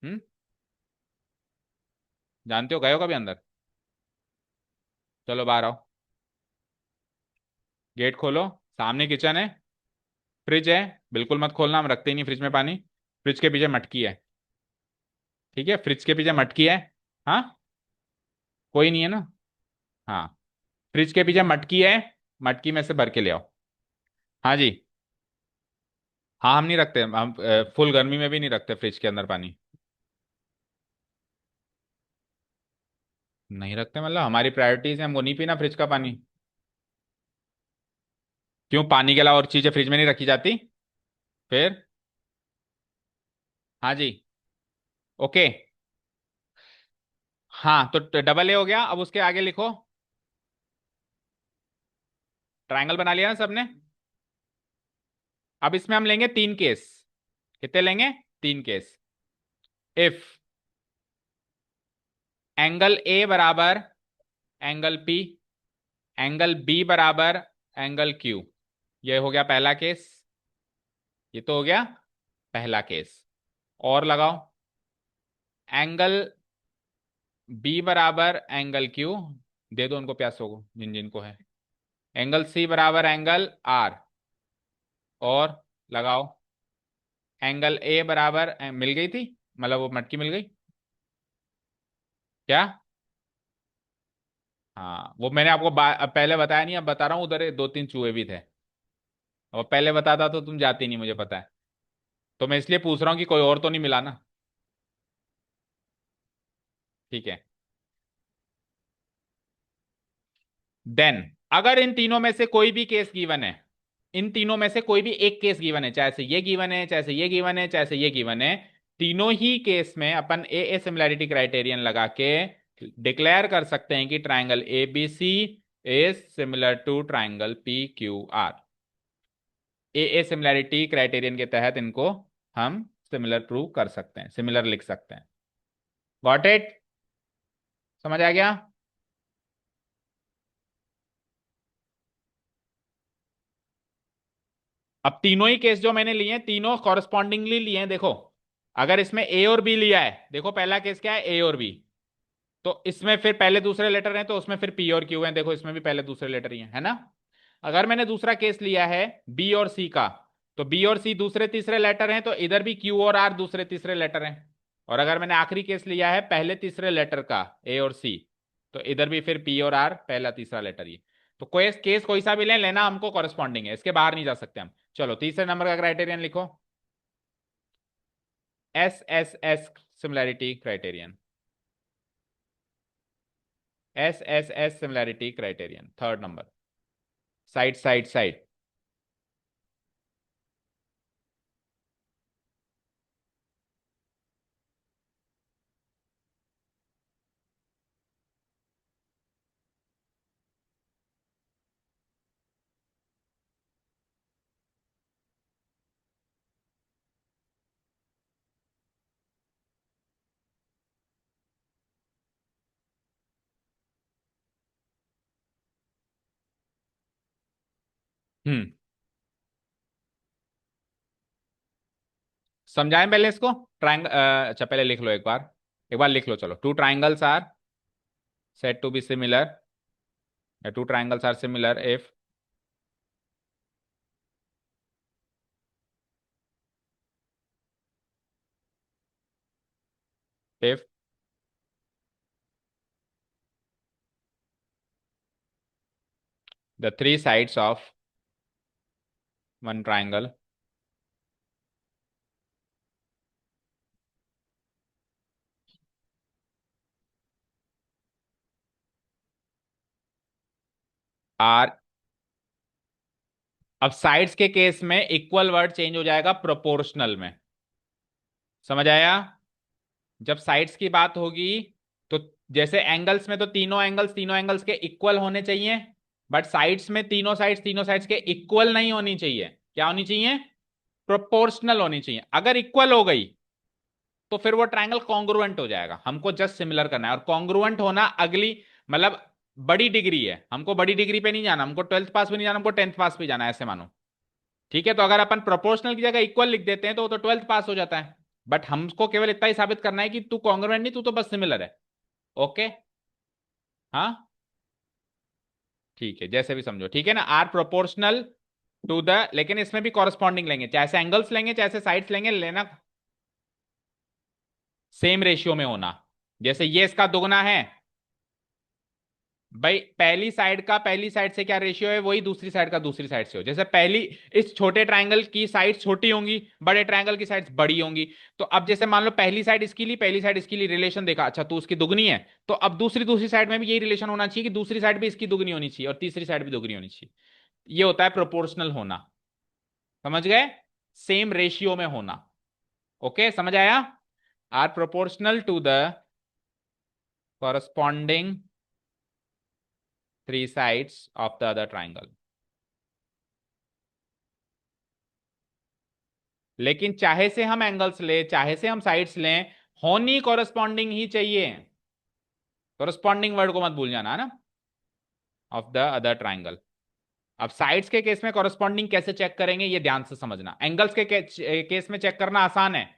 Speaker 1: हम्म, जानते हो, गए हो कभी अंदर? चलो बाहर आओ, गेट खोलो, सामने किचन है, फ्रिज है, बिल्कुल मत खोलना, हम रखते ही नहीं फ्रिज में पानी। फ्रिज के पीछे मटकी है, ठीक है, फ्रिज के पीछे मटकी है। हाँ, कोई नहीं है ना? हाँ, फ्रिज के पीछे मटकी है, मटकी में से भर के ले आओ। हाँ जी। हाँ, हम नहीं रखते, हम फुल गर्मी में भी नहीं रखते फ्रिज के अंदर पानी। नहीं रखते मतलब हमारी प्रायोरिटीज है, हमको नहीं पीना फ्रिज का पानी। क्यों, पानी के अलावा और चीजें फ्रिज में नहीं रखी जाती? फिर? हाँ जी। ओके। हाँ, तो डबल ए हो गया, अब उसके आगे लिखो। ट्रायंगल बना लिया ना सबने? अब इसमें हम लेंगे तीन केस। कितने लेंगे? तीन केस। इफ एंगल ए बराबर एंगल पी, एंगल बी बराबर एंगल क्यू, ये हो गया पहला केस। ये तो हो गया पहला केस। और लगाओ, एंगल बी बराबर एंगल क्यू, दे दो उनको प्यासों को जिन जिनको है। एंगल सी बराबर एंगल आर, और लगाओ, एंगल ए बराबर मिल गई थी, मतलब वो मटकी मिल गई क्या? हाँ, वो मैंने आपको पहले बताया नहीं, अब बता रहा हूँ, उधर दो तीन चूहे भी थे, और पहले बताता तो तुम जाती नहीं, मुझे पता है। तो मैं इसलिए पूछ रहा हूँ कि कोई और तो नहीं मिला ना। ठीक है, देन अगर इन तीनों में से कोई भी केस गिवन है, इन तीनों में से कोई भी एक केस गिवन है, चाहे से ये गिवन है, चाहे से ये गिवन है, चाहे से ये गिवन है, तीनों ही केस में अपन ए सिमिलैरिटी क्राइटेरियन लगा के डिक्लेयर कर सकते हैं कि triangle A B C is similar to triangle P Q R. A similarity criterion के तहत इनको हम सिमिलर प्रूव कर सकते हैं, सिमिलर लिख सकते हैं। Got it? समझ आ गया? अब तीनों ही केस जो मैंने लिए हैं, तीनों कॉरस्पॉन्डिंगली लिए हैं, देखो। अगर इसमें ए और बी लिया है, देखो पहला केस क्या है, ए और बी, तो इसमें फिर पहले दूसरे लेटर हैं, तो उसमें फिर पी और क्यू हैं, देखो इसमें भी पहले दूसरे लेटर ही हैं, है ना? अगर मैंने दूसरा केस लिया है बी और सी का, तो बी और सी दूसरे तीसरे लेटर हैं, तो इधर भी क्यू और आर दूसरे तीसरे लेटर हैं। और अगर मैंने आखिरी केस लिया है पहले तीसरे लेटर का, ए और सी, तो इधर भी फिर पी और आर पहला तीसरा लेटर ही। तो कोई केस कोई सा भी लेना हमको कॉरेस्पॉन्डिंग है, इसके बाहर नहीं जा सकते हम। चलो तीसरे नंबर का क्राइटेरियन लिखो, S similarity criterion, S similarity criterion, third number, side side side. हम्म, समझाएं पहले इसको। ट्राइंगल, अच्छा पहले लिख लो एक बार लिख लो, चलो। Two triangles are said to be similar, या two triangles are similar if the three sides of one triangle are, अब साइड्स के केस में इक्वल वर्ड चेंज हो जाएगा प्रोपोर्शनल में, समझ आया? जब साइड्स की बात होगी, तो जैसे एंगल्स में तो तीनों एंगल्स के इक्वल होने चाहिए, बट साइड्स में तीनों साइड्स के इक्वल नहीं होनी चाहिए। क्या होनी चाहिए? प्रोपोर्शनल होनी चाहिए। अगर इक्वल हो गई तो फिर वो ट्रायंगल कॉन्ग्रुएंट हो जाएगा। हमको जस्ट सिमिलर करना है, और कॉन्ग्रुएंट होना अगली मतलब बड़ी डिग्री है। हमको बड़ी डिग्री पे नहीं जाना, हमको 12th पास भी नहीं जाना, हमको 10th पास भी जाना है, ऐसे मानो। ठीक है, तो अगर अपन प्रोपोर्शनल की जगह इक्वल लिख देते हैं तो वो तो 12th पास हो जाता है। बट हमको केवल इतना ही साबित करना है कि तू कॉन्ग्रुएंट नहीं, तू तो बस सिमिलर है। ओके। हाँ ठीक है, जैसे भी समझो, ठीक है ना। आर प्रोपोर्शनल टू द, लेकिन इसमें भी कॉरेस्पॉन्डिंग लेंगे, चाहे से एंगल्स लेंगे चाहे से साइड्स लेंगे, लेना सेम रेशियो में होना। जैसे ये इसका दुगना है भाई, पहली साइड से क्या रेशियो है, वही दूसरी साइड का दूसरी साइड से हो। जैसे पहली, इस छोटे ट्रायंगल की साइड छोटी होंगी, बड़े ट्रायंगल की साइड बड़ी होंगी। तो अब जैसे मान लो पहली साइड इसकी ली, पहली साइड इसकी ली, रिलेशन देखा, अच्छा तो उसकी दुगनी है, तो अब दूसरी दूसरी साइड में भी यही रिलेशन होना चाहिए कि दूसरी साइड भी इसकी दुगनी होनी चाहिए और तीसरी साइड भी दुगनी होनी चाहिए। ये होता है प्रोपोर्शनल होना। समझ गए? सेम रेशियो में होना। ओके, समझ आया? Are proportional to the corresponding three sides of the other triangle। लेकिन चाहे से हम एंगल्स ले, चाहे से हम साइड्स लें, होनी कॉरस्पॉन्डिंग ही चाहिए। कॉरस्पॉन्डिंग वर्ड को मत भूल जाना, है ना, ऑफ द अदर ट्राइंगल। अब साइड्स के केस में कॉरस्पॉन्डिंग कैसे चेक करेंगे, ये ध्यान से समझना। एंगल्स के केस में चेक करना आसान है,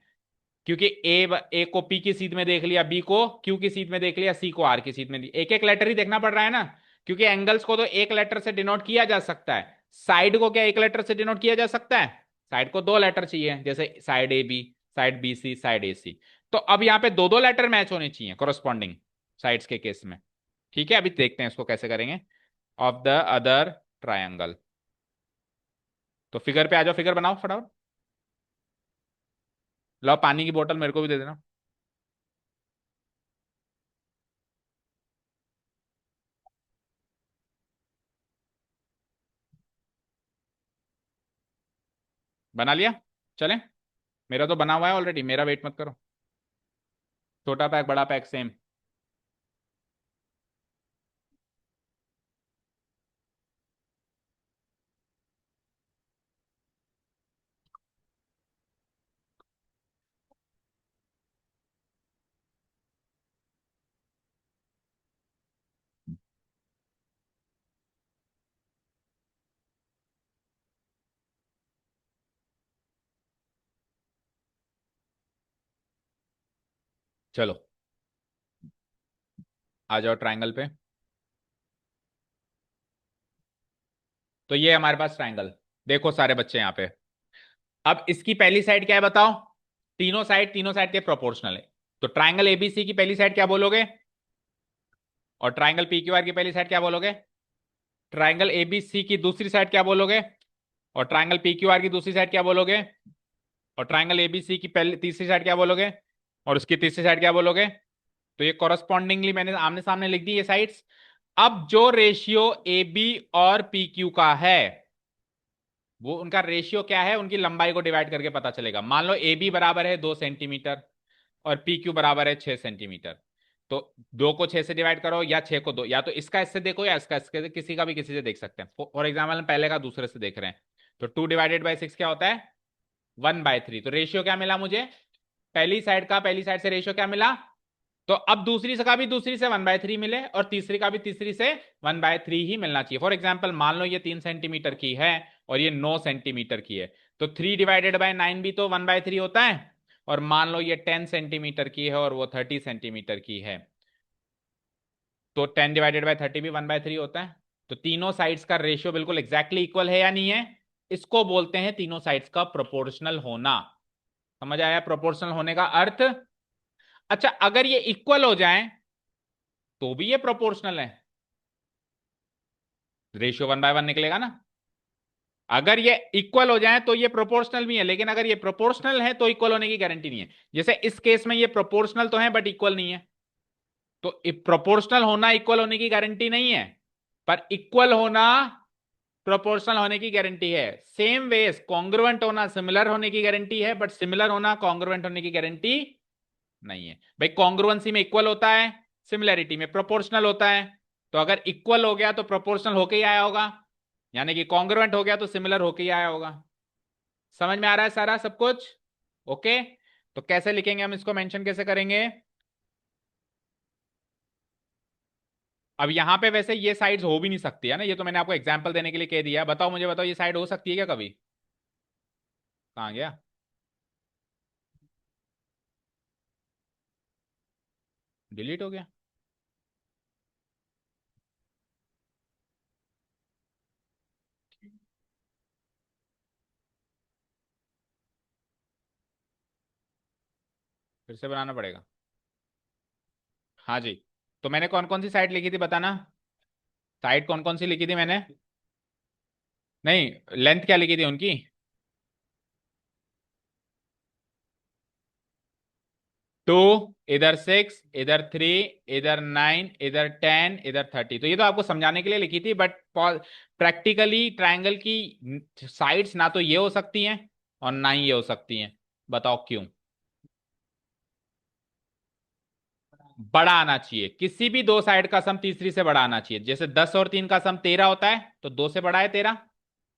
Speaker 1: क्योंकि ए को पी की सीध में देख लिया, बी को क्यू की सीध में देख लिया, सी को आर की सीध में दी, एक एक लेटर ही देखना पड़ रहा है ना। क्योंकि एंगल्स को तो एक लेटर से डिनोट किया जा सकता है, साइड को क्या एक लेटर से डिनोट किया जा सकता है? साइड को दो लेटर चाहिए, जैसे side A B, side B C, side A C. तो अब यहां पे दो दो लेटर मैच होने चाहिए कॉरस्पॉन्डिंग साइड्स के केस में। ठीक है, अभी देखते हैं इसको कैसे करेंगे। ऑफ द अदर ट्रायंगल, तो फिगर पे आ जाओ, फिगर बनाओ फटाफट। लो पानी की बोतल मेरे को भी दे देना। बना लिया? चलें? मेरा तो बना हुआ है ऑलरेडी, मेरा वेट मत करो। छोटा पैक बड़ा पैक सेम। चलो आ जाओ ट्रायंगल पे। तो ये हमारे पास ट्रायंगल, देखो सारे बच्चे यहाँ पे। अब इसकी पहली साइड क्या है बताओ? तीनों साइड के प्रोपोर्शनल है। तो ट्रायंगल एबीसी की पहली साइड क्या बोलोगे? और ट्रायंगल पीक्यूआर की पहली साइड क्या बोलोगे? ट्रायंगल एबीसी की दूसरी साइड क्या बोलोगे? और ट्रायंगल पीक्यूआर की दूसरी साइड क्या बोलोगे? और ट्रायंगल एबीसी की पहली तीसरी साइड क्या बोलोगे? और उसकी तीसरी साइड क्या बोलोगे? तो ये कॉरस्पॉन्डिंगली मैंने आमने सामने लिख दी ये साइड्स। अब जो रेशियो ए बी और पी क्यू का है, वो उनका रेशियो क्या है, उनकी लंबाई को डिवाइड करके पता चलेगा। मान लो ए बी बराबर है 2 सेंटीमीटर और पी क्यू बराबर है 6 सेंटीमीटर। तो 2 को 6 से डिवाइड करो, या 6 को 2, या तो इसका इससे देखो या इसका इसके, किसी का भी किसी से देख सकते हैं। फॉर एग्जाम्पल हम पहले का दूसरे से देख रहे हैं। तो 2/6 क्या होता है? 1/3। तो रेशियो क्या मिला मुझे? पहली साइड से रेशियो क्या मिला? तो अब दूसरी से का भी दूसरी से 1/3 मिले, और तीसरी का भी तीसरी से 1/3 ही मिलना चाहिए। फॉर एग्जाम्पल मान लो ये 3 सेंटीमीटर की है और ये 9 सेंटीमीटर की है, तो 3/9 भी तो 1/3 होता है। और मान लो ये 10 सेंटीमीटर की है और वो 30 सेंटीमीटर की है, तो 10/30 भी 1/3 होता है। तो तीनों साइड्स का रेशियो बिल्कुल एग्जैक्टली इक्वल है या नहीं है? इसको बोलते हैं तीनों साइड्स का प्रोपोर्शनल होना। समझ आया प्रोपोर्शनल होने का अर्थ? अच्छा, अगर ये इक्वल हो जाए तो भी ये प्रोपोर्शनल है, रेशियो 1/1 निकलेगा ना। अगर ये इक्वल हो जाए तो ये प्रोपोर्शनल भी है, लेकिन अगर ये प्रोपोर्शनल है तो इक्वल होने की गारंटी नहीं है। जैसे इस केस में ये प्रोपोर्शनल तो है बट इक्वल नहीं है। तो प्रोपोर्शनल होना इक्वल होने की गारंटी नहीं है, पर इक्वल होना प्रोपोर्शनल होने की गारंटी है। सेम वेज कॉन्ग्रुएंट होना सिमिलर होने की गारंटी है, बट सिमिलर होना कॉन्ग्रुएंट होने की गारंटी नहीं है। भाई कॉन्ग्रुएंसी में इक्वल होता है, सिमिलरिटी में प्रोपोर्शनल होता है। तो अगर इक्वल हो गया तो प्रोपोर्शनल होके ही आया होगा, यानी कि कॉन्ग्रुएंट हो गया तो सिमिलर होके ही आया होगा। समझ में आ रहा है सारा सब कुछ? ओके। तो कैसे लिखेंगे हम इसको, मेंशन कैसे करेंगे? अब यहां पे वैसे ये साइड्स हो भी नहीं सकती है ना, ये तो मैंने आपको एग्जांपल देने के लिए कह दिया। बताओ, मुझे बताओ, ये साइड हो सकती है क्या कभी? कहाँ गया? डिलीट हो गया? फिर से बनाना पड़ेगा। हाँ जी। तो मैंने कौन कौन सी साइड लिखी थी बताना? साइड कौन कौन सी लिखी थी मैंने? नहीं, लेंथ क्या लिखी थी उनकी? 2, इधर 6, इधर 3, इधर 9, इधर 10, इधर 30। तो ये तो आपको समझाने के लिए लिखी थी, बट प्रैक्टिकली ट्रायंगल की साइड्स ना तो ये हो सकती हैं और ना ही ये हो सकती हैं। बताओ क्यों? बड़ा आना चाहिए, किसी भी दो साइड का सम तीसरी से बड़ा आना चाहिए। जैसे 10 और 3 का सम 13 होता है, तो 2 से बड़ा है 13।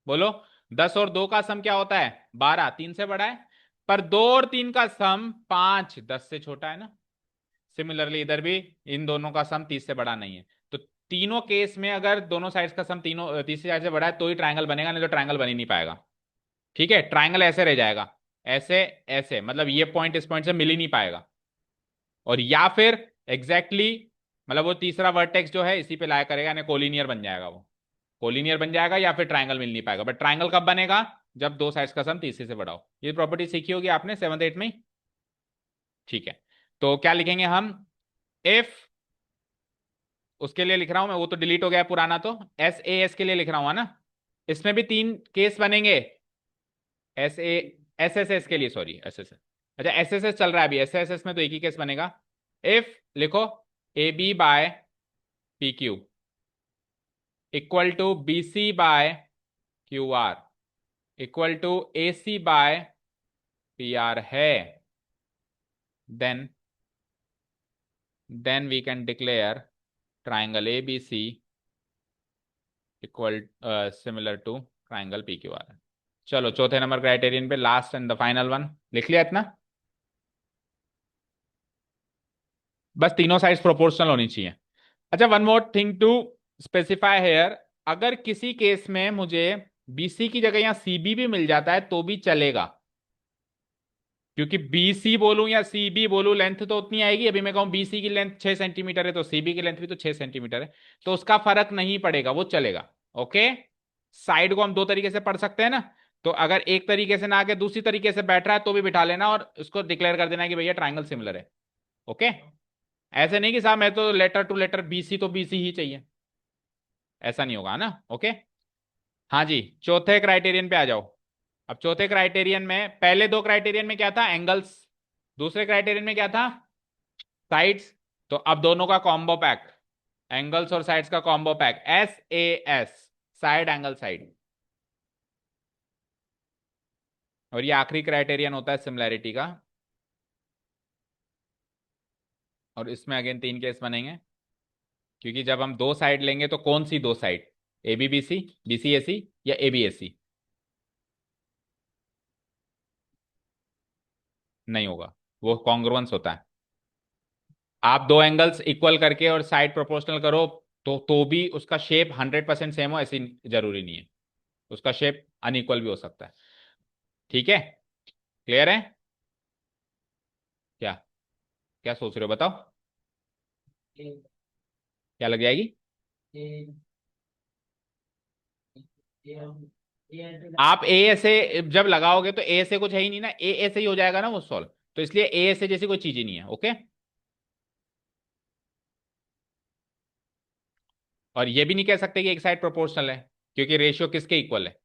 Speaker 1: बोलो। 10 और 2 का सम क्या होता है? 12, 3 से बड़ा है। पर 2 और 3 का सम 5, 10 से छोटा है ना। सिमिलरली इधर भी इन दोनों का सम 30 से बड़ा नहीं है। तो तीनों केस में अगर दोनों साइड्स का सम तीनों तीसरी साइड से बड़ा है तो ही ट्रायंगल बनेगा, नहीं तो ट्रायंगल बन ही नहीं पाएगा। ठीक है, ट्रायंगल ऐसे रह जाएगा। ऐसे, ऐसे मतलब ये पॉइंट इस पॉइंट से मिल ही नहीं पाएगा। और या फिर एग्जैक्टली exactly, मतलब वो तीसरा वर्टेक्स जो है इसी पे लाया करेगा, यानी कोलिनियर बन जाएगा वो। कोलिनियर बन जाएगा या फिर ट्रायंगल मिल नहीं पाएगा। बट ट्रायंगल कब बनेगा? जब दो साइड्स का सम तीसरे से बड़ा हो। ये प्रॉपर्टी सीखी होगी आपने 7th 8th में ही। ठीक है। तो क्या लिखेंगे हम? इफ, उसके लिए लिख रहा हूं मैं, वो तो डिलीट हो गया है पुराना, तो SAS के लिए लिख रहा हूं है ना। इसमें भी 3 केस बनेंगे। SA, SSS के लिए, सॉरी SSS। अच्छा, SSS चल रहा है अभी, SSS में तो एक ही केस बनेगा। इफ, लिखो, AB by PQ equal to BC by QR equal to AC by PR है, then we can declare triangle ABC equal similar to triangle PQR। चलो चौथे नंबर क्राइटेरियन पे, last and the final one, लिख लिया इतना? बस तीनों साइड्स प्रोपोर्शनल होनी चाहिए। अच्छा, one more thing to specify here. अगर किसी केस में मुझे BC की जगह यहां CB भी मिल जाता है तो भी चलेगा, क्योंकि BC बोलूं या CB बोलूं, लेंथ तो उतनी आएगी। अभी मैं कहूं BC की लेंथ 6 सेंटीमीटर है तो CB की लेंथ भी तो 6 सेंटीमीटर है, तो उसका फर्क नहीं पड़ेगा, वो चलेगा। ओके। साइड को हम दो तरीके से पढ़ सकते हैं ना। तो अगर एक तरीके से ना आके दूसरी तरीके से बैठ रहा है तो भी बिठा लेना और उसको डिक्लेयर कर देना कि भैया ट्राइंगल सिमिलर है। ओके। ऐसे नहीं कि साहब मैं तो लेटर टू लेटर BC तो BC ही चाहिए, ऐसा नहीं होगा ना। ओके। हाँ जी, चौथे क्राइटेरियन पे आ जाओ। अब चौथे क्राइटेरियन में, पहले दो क्राइटेरियन में क्या था? एंगल्स। दूसरे क्राइटेरियन में क्या था? साइड्स। तो अब दोनों का कॉम्बो पैक, एंगल्स और साइड्स का combo pack, SAS, side angle side. और ये आखिरी क्राइटेरियन होता है सिमिलैरिटी का। और इसमें अगेन 3 केस बनेंगे, क्योंकि जब हम दो साइड लेंगे तो कौन सी दो साइड? ABBC, BCAC या ABAC? नहीं होगा, वो कॉन्ग्रुएंस होता है। आप दो एंगल्स इक्वल करके और साइड प्रोपोर्शनल करो तो भी उसका शेप 100% सेम हो, ऐसी जरूरी नहीं है। उसका शेप अनइक्वल भी हो सकता है। ठीक है, क्लियर है? क्या, क्या सोच रहे हो बताओ? क्या लग जाएगी? आप ए से जब लगाओगे तो ए से कुछ है ही नहीं ना, ए से ही हो जाएगा ना वो सॉल्व। तो इसलिए ए से जैसी कोई चीज ही नहीं है। ओके। और ये भी नहीं कह सकते कि एक साइड प्रोपोर्शनल है, क्योंकि रेशियो किसके इक्वल है?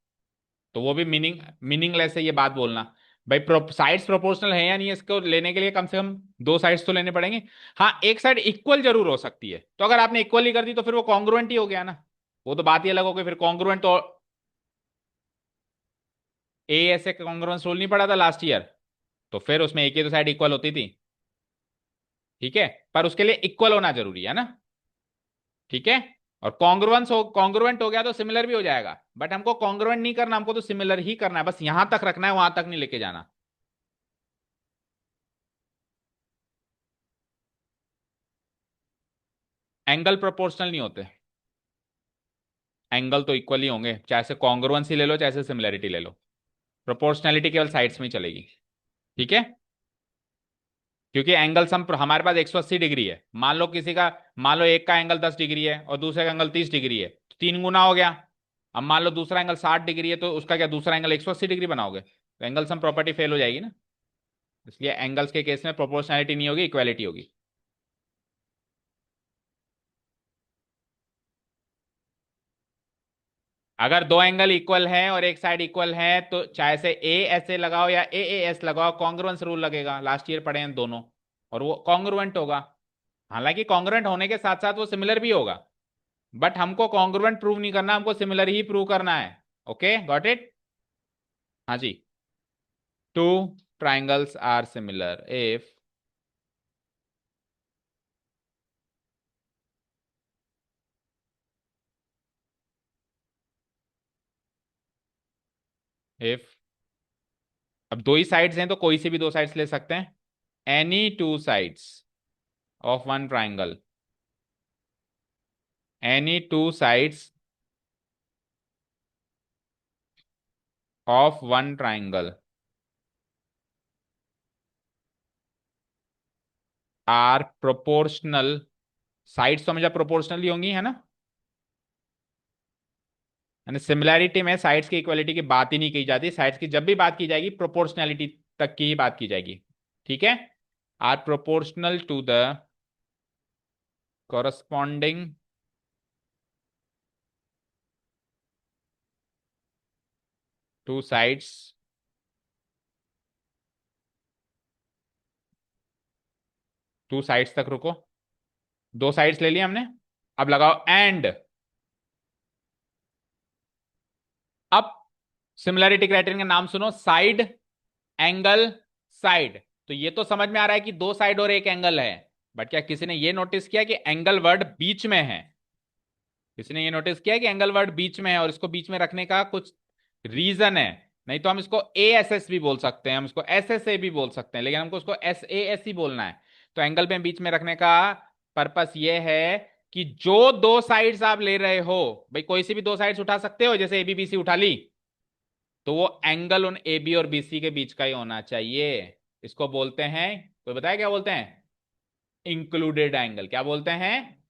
Speaker 1: तो वो भी मीनिंगलेस है ये बात बोलना। भाई साइड्स प्रोपोर्शनल है या नहीं है, इसको लेने के लिए कम से कम दो साइड्स तो लेने पड़ेंगे। हाँ, एक साइड इक्वल जरूर हो सकती है, तो अगर आपने इक्वल ही कर दी तो फिर वो कॉन्ग्रुएंट ही हो गया ना। वो तो बात ही अलग हो गई फिर, कॉन्ग्रुएंट तो। ए ऐसे कॉन्ग्रुएंस रूल नहीं पड़ा था लास्ट ईयर? तो फिर उसमें एक ही तो साइड इक्वल होती थी। ठीक है, पर उसके लिए इक्वल होना जरूरी है ना। ठीक है। और कॉन्ग्रुएंट हो गया तो सिमिलर भी हो जाएगा, बट हमको कॉन्ग्रुएंट नहीं करना, हमको तो सिमिलर ही करना है, बस यहां तक रखना है, वहां तक नहीं लेके जाना। एंगल प्रोपोर्शनल नहीं होते, एंगल तो इक्वली होंगे, चाहे से कॉन्ग्रुएंसी ले लो चाहे से सिमिलरिटी ले लो। प्रोपोर्शनैलिटी केवल साइड्स में ही चलेगी। ठीक है। क्योंकि एंगल सम हमारे पास 180 डिग्री है, मान लो किसी का, मान लो एक का एंगल 10 डिग्री है और दूसरे का एंगल 30 डिग्री है, तो 3 गुना हो गया। अब मान लो दूसरा एंगल 60 डिग्री है, तो उसका क्या दूसरा एंगल 180 डिग्री बनाओगे, तो एंगल सम प्रॉपर्टी फेल हो जाएगी ना। इसलिए एंगल्स के केस में प्रोपोर्शनैलिटी नहीं होगी, इक्वालिटी होगी। अगर दो एंगल इक्वल है और एक साइड इक्वल है, तो चाहे से ए ऐसे लगाओ या ए एस लगाओ, कॉन्ग्रुएंस रूल लगेगा, लास्ट ईयर पढ़े हैं दोनों, और वो कॉन्ग्रुएंट होगा। हालांकि कॉन्ग्रुएंट होने के साथ साथ वो सिमिलर भी होगा, बट हमको कॉन्ग्रुएंट प्रूव नहीं करना, हमको सिमिलर ही प्रूव करना है। Okay, got it. हाँ जी। Two triangles are similar if अब दो ही साइड्स हैं तो कोई से भी दो साइड्स ले सकते हैं। Any two sides of one triangle, any two sides of one triangle are proportional. Sides तो हमेशा प्रोपोर्शनल ही होंगी, है ना। यानी सिमिलैरिटी में साइड्स की इक्वलिटी की बात ही नहीं की जाती, साइड्स की जब भी बात की जाएगी प्रोपोर्शनैलिटी तक की ही बात की जाएगी। ठीक है। Are proportional to the corresponding two sides, two sides तक रुको, दो साइड्स ले लिया हमने। अब लगाओ एंड। अब सिमिलैरिटी क्राइटेरियन का नाम सुनो, साइड, एंगल, साइड। तो ये तो समझ में आ रहा है कि दो साइड और एक एंगल है, बट क्या किसी ने ये नोटिस किया कि एंगल वर्ड बीच में है? किसी ने ये नोटिस किया कि एंगल वर्ड बीच में है, और इसको बीच में रखने का कुछ रीजन है। नहीं तो हम इसको ए एस एस भी बोल सकते हैं, हम इसको एस एस ए भी बोल सकते हैं, लेकिन हमको इसको एस ए एस ही बोलना है। तो एंगल पे बीच में रखने का पर्पस ये है कि जो दो साइड्स आप ले रहे हो, भाई कोई सी भी दो साइड्स उठा सकते हो, जैसे ए बी बी सी उठा ली, तो वो एंगल उन ए बी और बी सी के बीच का ही होना चाहिए। इसको बोलते हैं, कोई बताया क्या बोलते हैं? Included angle. क्या बोलते हैं?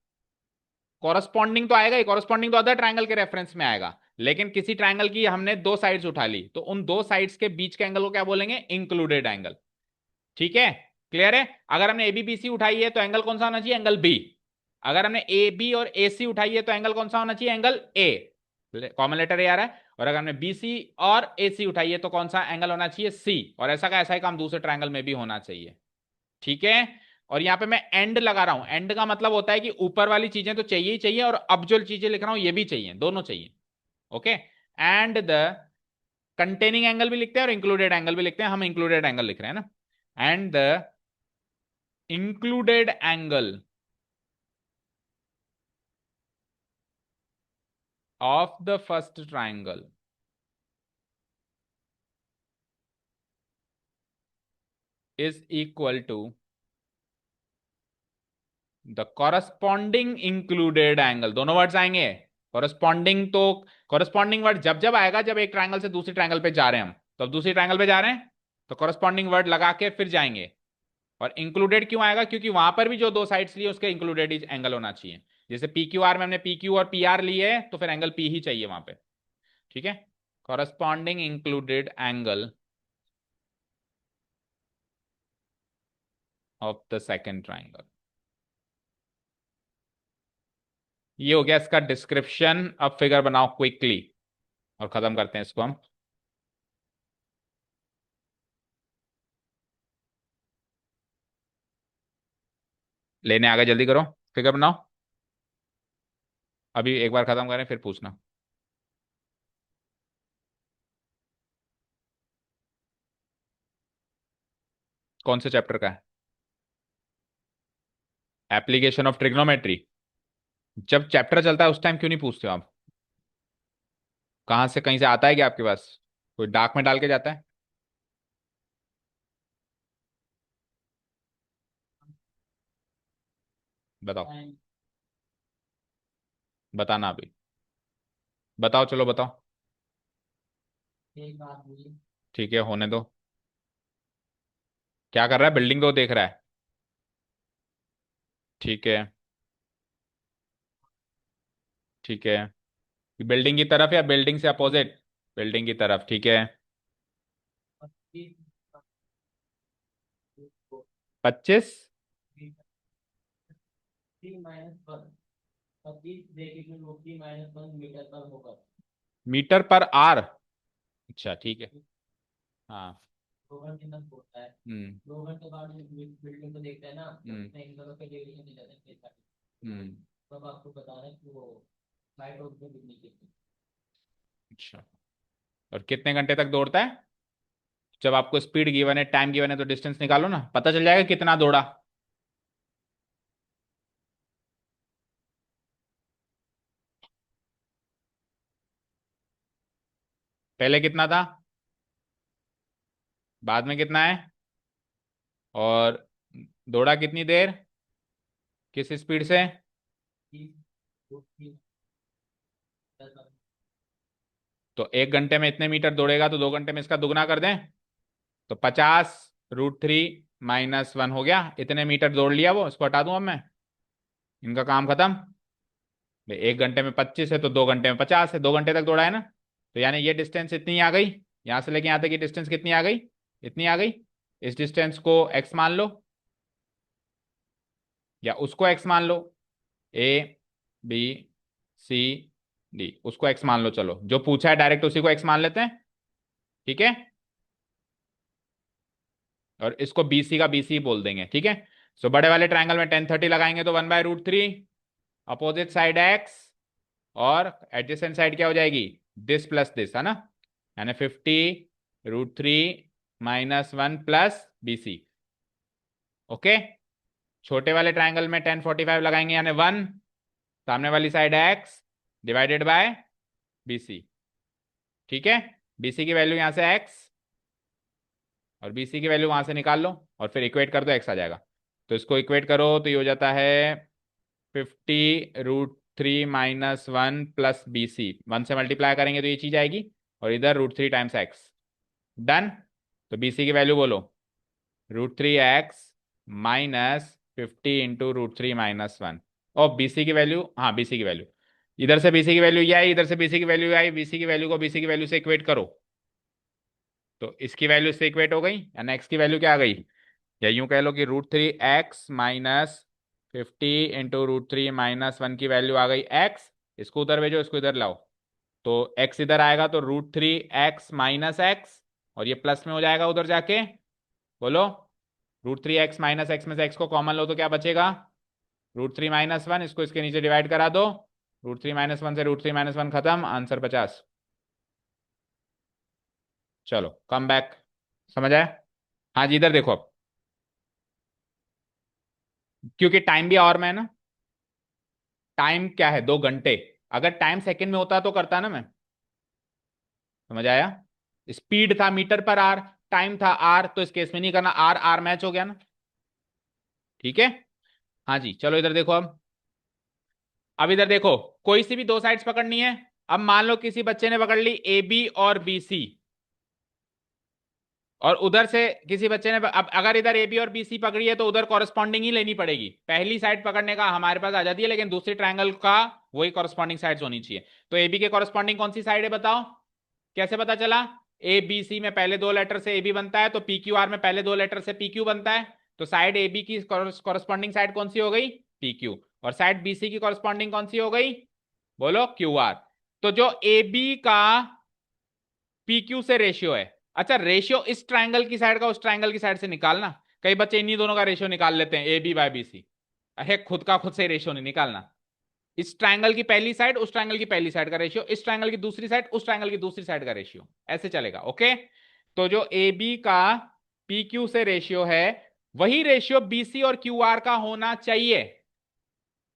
Speaker 1: कॉरस्पॉन्डिंग तो आएगा ही, कॉरस्पॉन्डिंग तो अदर ट्रायंगल के रेफरेंस में आएगा, लेकिन किसी ट्रायंगल की हमने दो साइड्स उठा ली, तो उन दो साइड्स के बीच के एंगल को क्या बोलेंगे? Included angle. ठीक है, क्लियर है। अगर हमने एबीबीसी उठाई है तो एंगल कौन सा होना चाहिए? Angle B. अगर हमने ए बी और ए सी उठाई है तो एंगल कौन सा होना चाहिए? Angle A. Common letter A आ रहा है। और अगर हमने बी सी और ए सी उठाई है तो कौन सा एंगल होना चाहिए? सी। और ऐसा का ऐसा ही काम दूसरे ट्रायंगल में भी होना चाहिए। ठीक है। और यहां पे मैं एंड लगा रहा हूं, एंड का मतलब होता है कि ऊपर वाली चीजें तो चाहिए ही चाहिए, और अब जो चीजें लिख रहा हूं ये भी चाहिए, दोनों चाहिए। Okay. And the containing angle भी लिखते हैं और इंक्लूडेड एंगल भी लिखते हैं, हम इंक्लूडेड एंगल लिख रहे हैं ना। And the included angle of the first triangle is equal to the corresponding included angle. दोनों वर्ड्स आएंगे। कॉरस्पॉन्डिंग तो, कॉरस्पॉन्डिंग वर्ड जब जब आएगा जब एक ट्रायंगल से दूसरी ट्रायंगल पे जा रहे हैं हम, तो अब दूसरी ट्रायंगल पे जा रहे हैं तो कॉरस्पॉन्डिंग वर्ड लगा के फिर जाएंगे। और इंक्लूडेड क्यों आएगा? क्योंकि वहां पर भी जो दो साइड्स लिए उसके इंक्लूडेड एंगल होना चाहिए। जैसे पी क्यू आर में हमने पी क्यू और पी आर लिए है, तो फिर एंगल पी ही चाहिए वहां पे। ठीक है। Corresponding included angle of the second triangle. ये हो गया इसका डिस्क्रिप्शन। अब फिगर बनाओ क्विकली और खत्म करते हैं इसको हम। लेने आ गए, जल्दी करो, फिगर बनाओ। अभी एक बार खत्म करें फिर पूछना। कौन से चैप्टर का है? Application of trigonometry. जब चैप्टर चलता है उस टाइम क्यों नहीं पूछते हो आप? कहाँ से, कहीं से आता है क्या आपके पास? कोई डाक में डाल के जाता है? बताओ। बताना अभी। बताओ, चलो बताओ। ठीक है, होने दो। क्या कर रहा है? बिल्डिंग को देख रहा है। ठीक है। ठीक है। बिल्डिंग की तरफ या बिल्डिंग से अपोजिट? बिल्डिंग की तरफ, ठीक है। 25 मीटर पर आर। अच्छा, ठीक है। हाँ। हम्म। हम्म। हम्म। अच्छा। और कितने घंटे तक दौड़ता है? जब आपको स्पीड गिवन है, टाइम गिवन है, तो डिस्टेंस निकालो ना, पता चल जाएगा कितना दौड़ा। पहले कितना था? बाद में कितना है? और दौड़ा कितनी देर? किस स्पीड से? तो 1 घंटे में इतने मीटर दौड़ेगा, तो 2 घंटे में इसका दुगना कर दें। तो 50√3 - 1 हो गया। इतने मीटर दौड़ लिया वो, इसको हटा दूं अब मैं। इनका काम खत्म। भाई 1 घंटे में 25 है, तो 2 घंटे में 50 है, 2 घंटे तक दौड़ा है ना। तो यानी ये डिस्टेंस इतनी आ गई। यहां से लेके यहां तक की डिस्टेंस कितनी आ गई? इतनी आ गई। इस डिस्टेंस को एक्स मान लो, या उसको एक्स मान लो। ए, बी, सी, डी, उसको एक्स मान लो। चलो, जो पूछा है डायरेक्ट उसी को एक्स मान लेते हैं। ठीक है। और इसको बीसी का बीसी बोल देंगे, ठीक है। सो बड़े वाले ट्रायंगल में 10 30 लगाएंगे तो 1/√3, अपोजिट साइड एक्स, और एडजेसेंट साइड क्या हो जाएगी? दिस प्लस दिस, है ना। यानी 50√3 - 1 प्लस बीसी। ओके। छोटे वाले ट्रायंगल में 10 45 लगाएंगे, यानी 1, सामने वाली side x divided by BC. ठीक है। बीसी की वैल्यू यहां से एक्स, और बीसी की वैल्यू वहां से निकाल लो, और फिर इक्वेट कर दो, एक्स आ जाएगा। तो इसको इक्वेट करो तो ये हो जाता है 50√3 - 1 प्लस बीसी। 1 से मल्टीप्लाई करेंगे तो ये चीज आएगी, और इधर √3 टाइम्स एक्स। डन। तो बीसी की वैल्यू बोलो। √3 x माइनस 50 × √3 - 1। और बीसी की वैल्यू, हाँ बीसी की वैल्यू, इधर से बीसी की वैल्यू ये आई, इधर से बीसी की वैल्यू आई। बीसी की वैल्यू को बीसी की वैल्यू से इक्वेट करो, तो इसकी वैल्यू से इक्वेट हो गई, यानी एक्स की वैल्यू क्या आ गई? या यूं कह लो कि √3 x माइनस 50 × √3 - 1 की वैल्यू आ गई एक्स। इसको उधर भेजो, इसको इधर लाओ। तो एक्स इधर आएगा तो √3 x माइनस एक्स, और ये प्लस में हो जाएगा उधर जाके। बोलो। √3 x माइनस एक्स में से एक्स को कॉमन लो तो क्या बचेगा? √3 - 1। इसको इसके नीचे डिवाइड करा दो। √3 - 1 से √3 - 1 खत्म, आंसर 50। चलो कम बैक। समझ आया? हाँ जी, इधर देखो अब। क्योंकि टाइम भी और में है ना। टाइम क्या है? 2 घंटे। अगर टाइम सेकंड में होता तो करता ना मैं। समझ आया? स्पीड था मीटर पर आर, टाइम था आर, तो इस केस में नहीं करना, आर आर मैच हो गया ना। ठीक है। हाँ जी, चलो इधर देखो अब इधर देखो, कोई सी भी दो साइड्स पकड़नी है। अब मान लो किसी बच्चे ने पकड़ ली ए बी और बी सी, और उधर से किसी बच्चे ने अब अगर इधर ए बी और बी सी पकड़ी है तो उधर कॉरेस्पॉन्डिंग ही लेनी पड़ेगी। पहली साइड पकड़ने का हमारे पास आ जाती है, लेकिन दूसरी ट्रायंगल का वही कॉरेस्पॉन्डिंग साइड्स होनी चाहिए। तो ए बी के कॉरेस्पॉन्डिंग कौन सी साइड है बताओ? कैसे पता चला? ए बी सी में पहले दो लेटर से ए बी बनता है, तो पी क्यू आर में पहले दो लेटर से पी क्यू बनता है। तो साइड ए बी की कॉरेस्पॉन्डिंग साइड कौन सी हो गई? P Q. और साइड बी सी की कॉरेस्पॉन्डिंग कौन सी हो गई? बोलो, क्यू आर। तो जो ए बी का पी क्यू से रेशियो है, अच्छा रेशियो इस ट्राइंगल की साइड का उस ट्राइंगल की साइड से निकालना। कई बच्चे इन्हीं दोनों का रेशियो निकाल लेते हैं, A B by B C. अरे खुद का खुद से रेशियो नहीं निकालना। इस ट्राइंगल की पहली साइड उस ट्राइंगल की पहली साइड का रेशियो, इस ट्राइंगल की दूसरी साइड उस ट्राइंगल की दूसरी साइड का रेशियो, ऐसे चलेगा। ओके। तो जो ए बी का पी क्यू से रेशियो है, वही रेशियो बी सी और क्यू आर का होना चाहिए।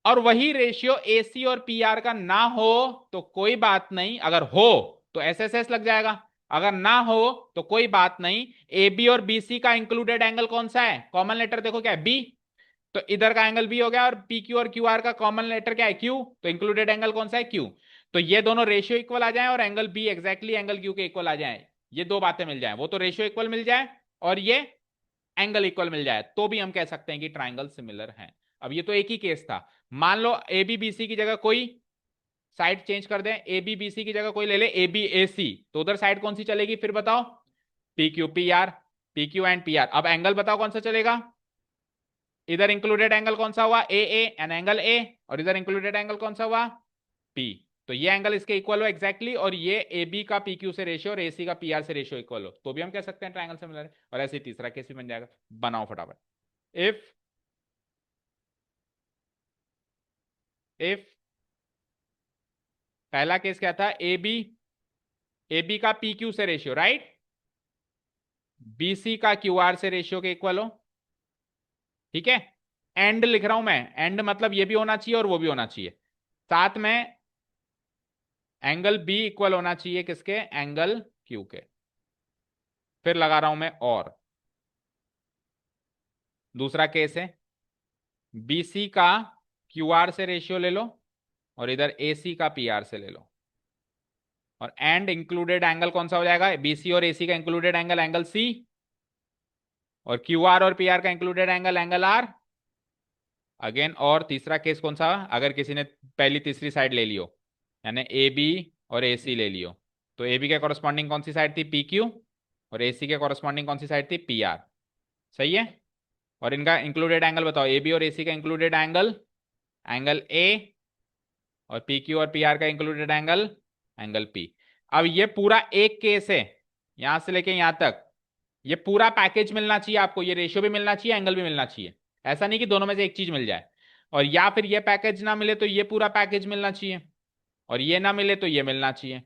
Speaker 1: और वही रेशियो एसी और पीआर का ना हो तो कोई बात नहीं, अगर हो तो एसएसएस लग जाएगा, अगर ना हो तो कोई बात नहीं। ए बी और बी सी का इंक्लूडेड एंगल कौन सा है? कॉमन लेटर देखो क्या है, बी। तो इधर का एंगल बी हो गया, और पी क्यू और क्यू आर का कॉमन लेटर क्या है, क्यू। तो इंक्लूडेड एंगल कौन सा है, क्यू। तो ये दोनों रेशियो इक्वल आ जाए और angle B exactly angle Q के इक्वल आ जाए, ये दो बातें मिल जाए, वो तो रेशियो इक्वल मिल जाए और ये एंगल इक्वल मिल जाए, तो भी हम कह सकते हैं कि ट्राइंगल सिमिलर है। अब ये तो एक ही केस था। मान लो ए बी बी सी की जगह कोई साइड चेंज कर दें, ए बी बी सी की जगह कोई ले ले ए बी ए सी, तो उधर साइड कौन सी चलेगी फिर बताओ? P Q P R, P Q and P R. अब एंगल बताओ कौन सा चलेगा? इधर इंक्लूडेड एंगल कौन सा हुआ, ए ए एन एंगल ए, और इधर इंक्लूडेड एंगल कौन सा हुआ, पी। तो ये एंगल इसके इक्वल हो एग्जैक्टली, और ये ए बी का पी क्यू से रेशियो और ए सी का पी आर से रेशियो इक्वल हो, तो भी हम कह सकते हैं ट्राइंगल सिमिलर है। और ऐसे तीसरा केस भी बन जाएगा, बनाओ फटाफट। इफ इफ पहला केस क्या था, ए बी का पी क्यू से रेशियो, राइट, बी सी का क्यू आर से रेशियो के इक्वल हो, ठीक है। एंड लिख रहा हूं मैं, एंड मतलब ये भी होना चाहिए और वो भी होना चाहिए साथ में। एंगल बी इक्वल होना चाहिए किसके, एंगल क्यू के। फिर लगा रहा हूं मैं और दूसरा केस है, बी सी का क्यू आर से रेशियो ले लो और इधर ए सी का पी आर से ले लो, और एंड इंक्लूडेड एंगल कौन सा हो जाएगा, बीसी और एसी का इंक्लूडेड एंगल एंगल सी, और क्यू आर और पी आर का included angle angle R. Again, और तीसरा केस कौन सा, अगर किसी ने पहली तीसरी साइड ले लियो, यानी ए बी और ए सी ले लियो, तो ए बी के कॉरस्पॉन्डिंग कौन सी साइड थी, पी क्यू, और ए सी के कॉरस्पॉन्डिंग कौन सी साइड थी, पी आर। सही है। और इनका इंक्लूडेड एंगल बताओ, ए बी और ए सी का इंक्लूडेड एंगल एंगल ए, और पी क्यू और पी आर का इंक्लूडेड एंगल एंगल पी। अब ये पूरा एक केस है, यहां से लेके यहां तक, ये पूरा पैकेज मिलना चाहिए आपको, ये रेशियो भी मिलना चाहिए, एंगल भी मिलना चाहिए। ऐसा नहीं कि दोनों में से एक चीज मिल जाए, और या फिर ये पैकेज ना मिले तो ये पूरा पैकेज मिलना चाहिए, और ये ना मिले तो ये मिलना चाहिए,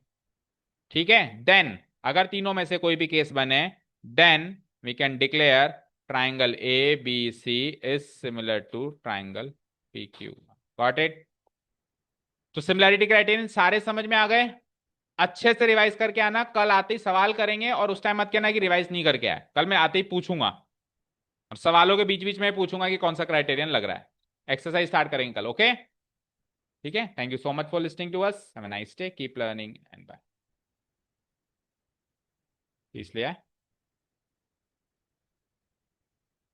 Speaker 1: ठीक है। देन अगर तीनों में से कोई भी केस बने, then we can declare triangle A B C is similar to triangle P Q. Got it? तो सिमिलैरिटी क्राइटेरियन सारे समझ में आ गए। अच्छे से रिवाइज करके आना, कल आते ही सवाल करेंगे, और उस टाइम मत कहना कि रिवाइज नहीं करके आए, कल मैं आते ही पूछूंगा, और सवालों के बीच बीच में पूछूंगा कि कौन सा क्राइटेरियन लग रहा है। एक्सरसाइज स्टार्ट करेंगे कल, ओके? ठीक है, thank you so much for listening to us, have a nice day, keep learning and bye. इसलिए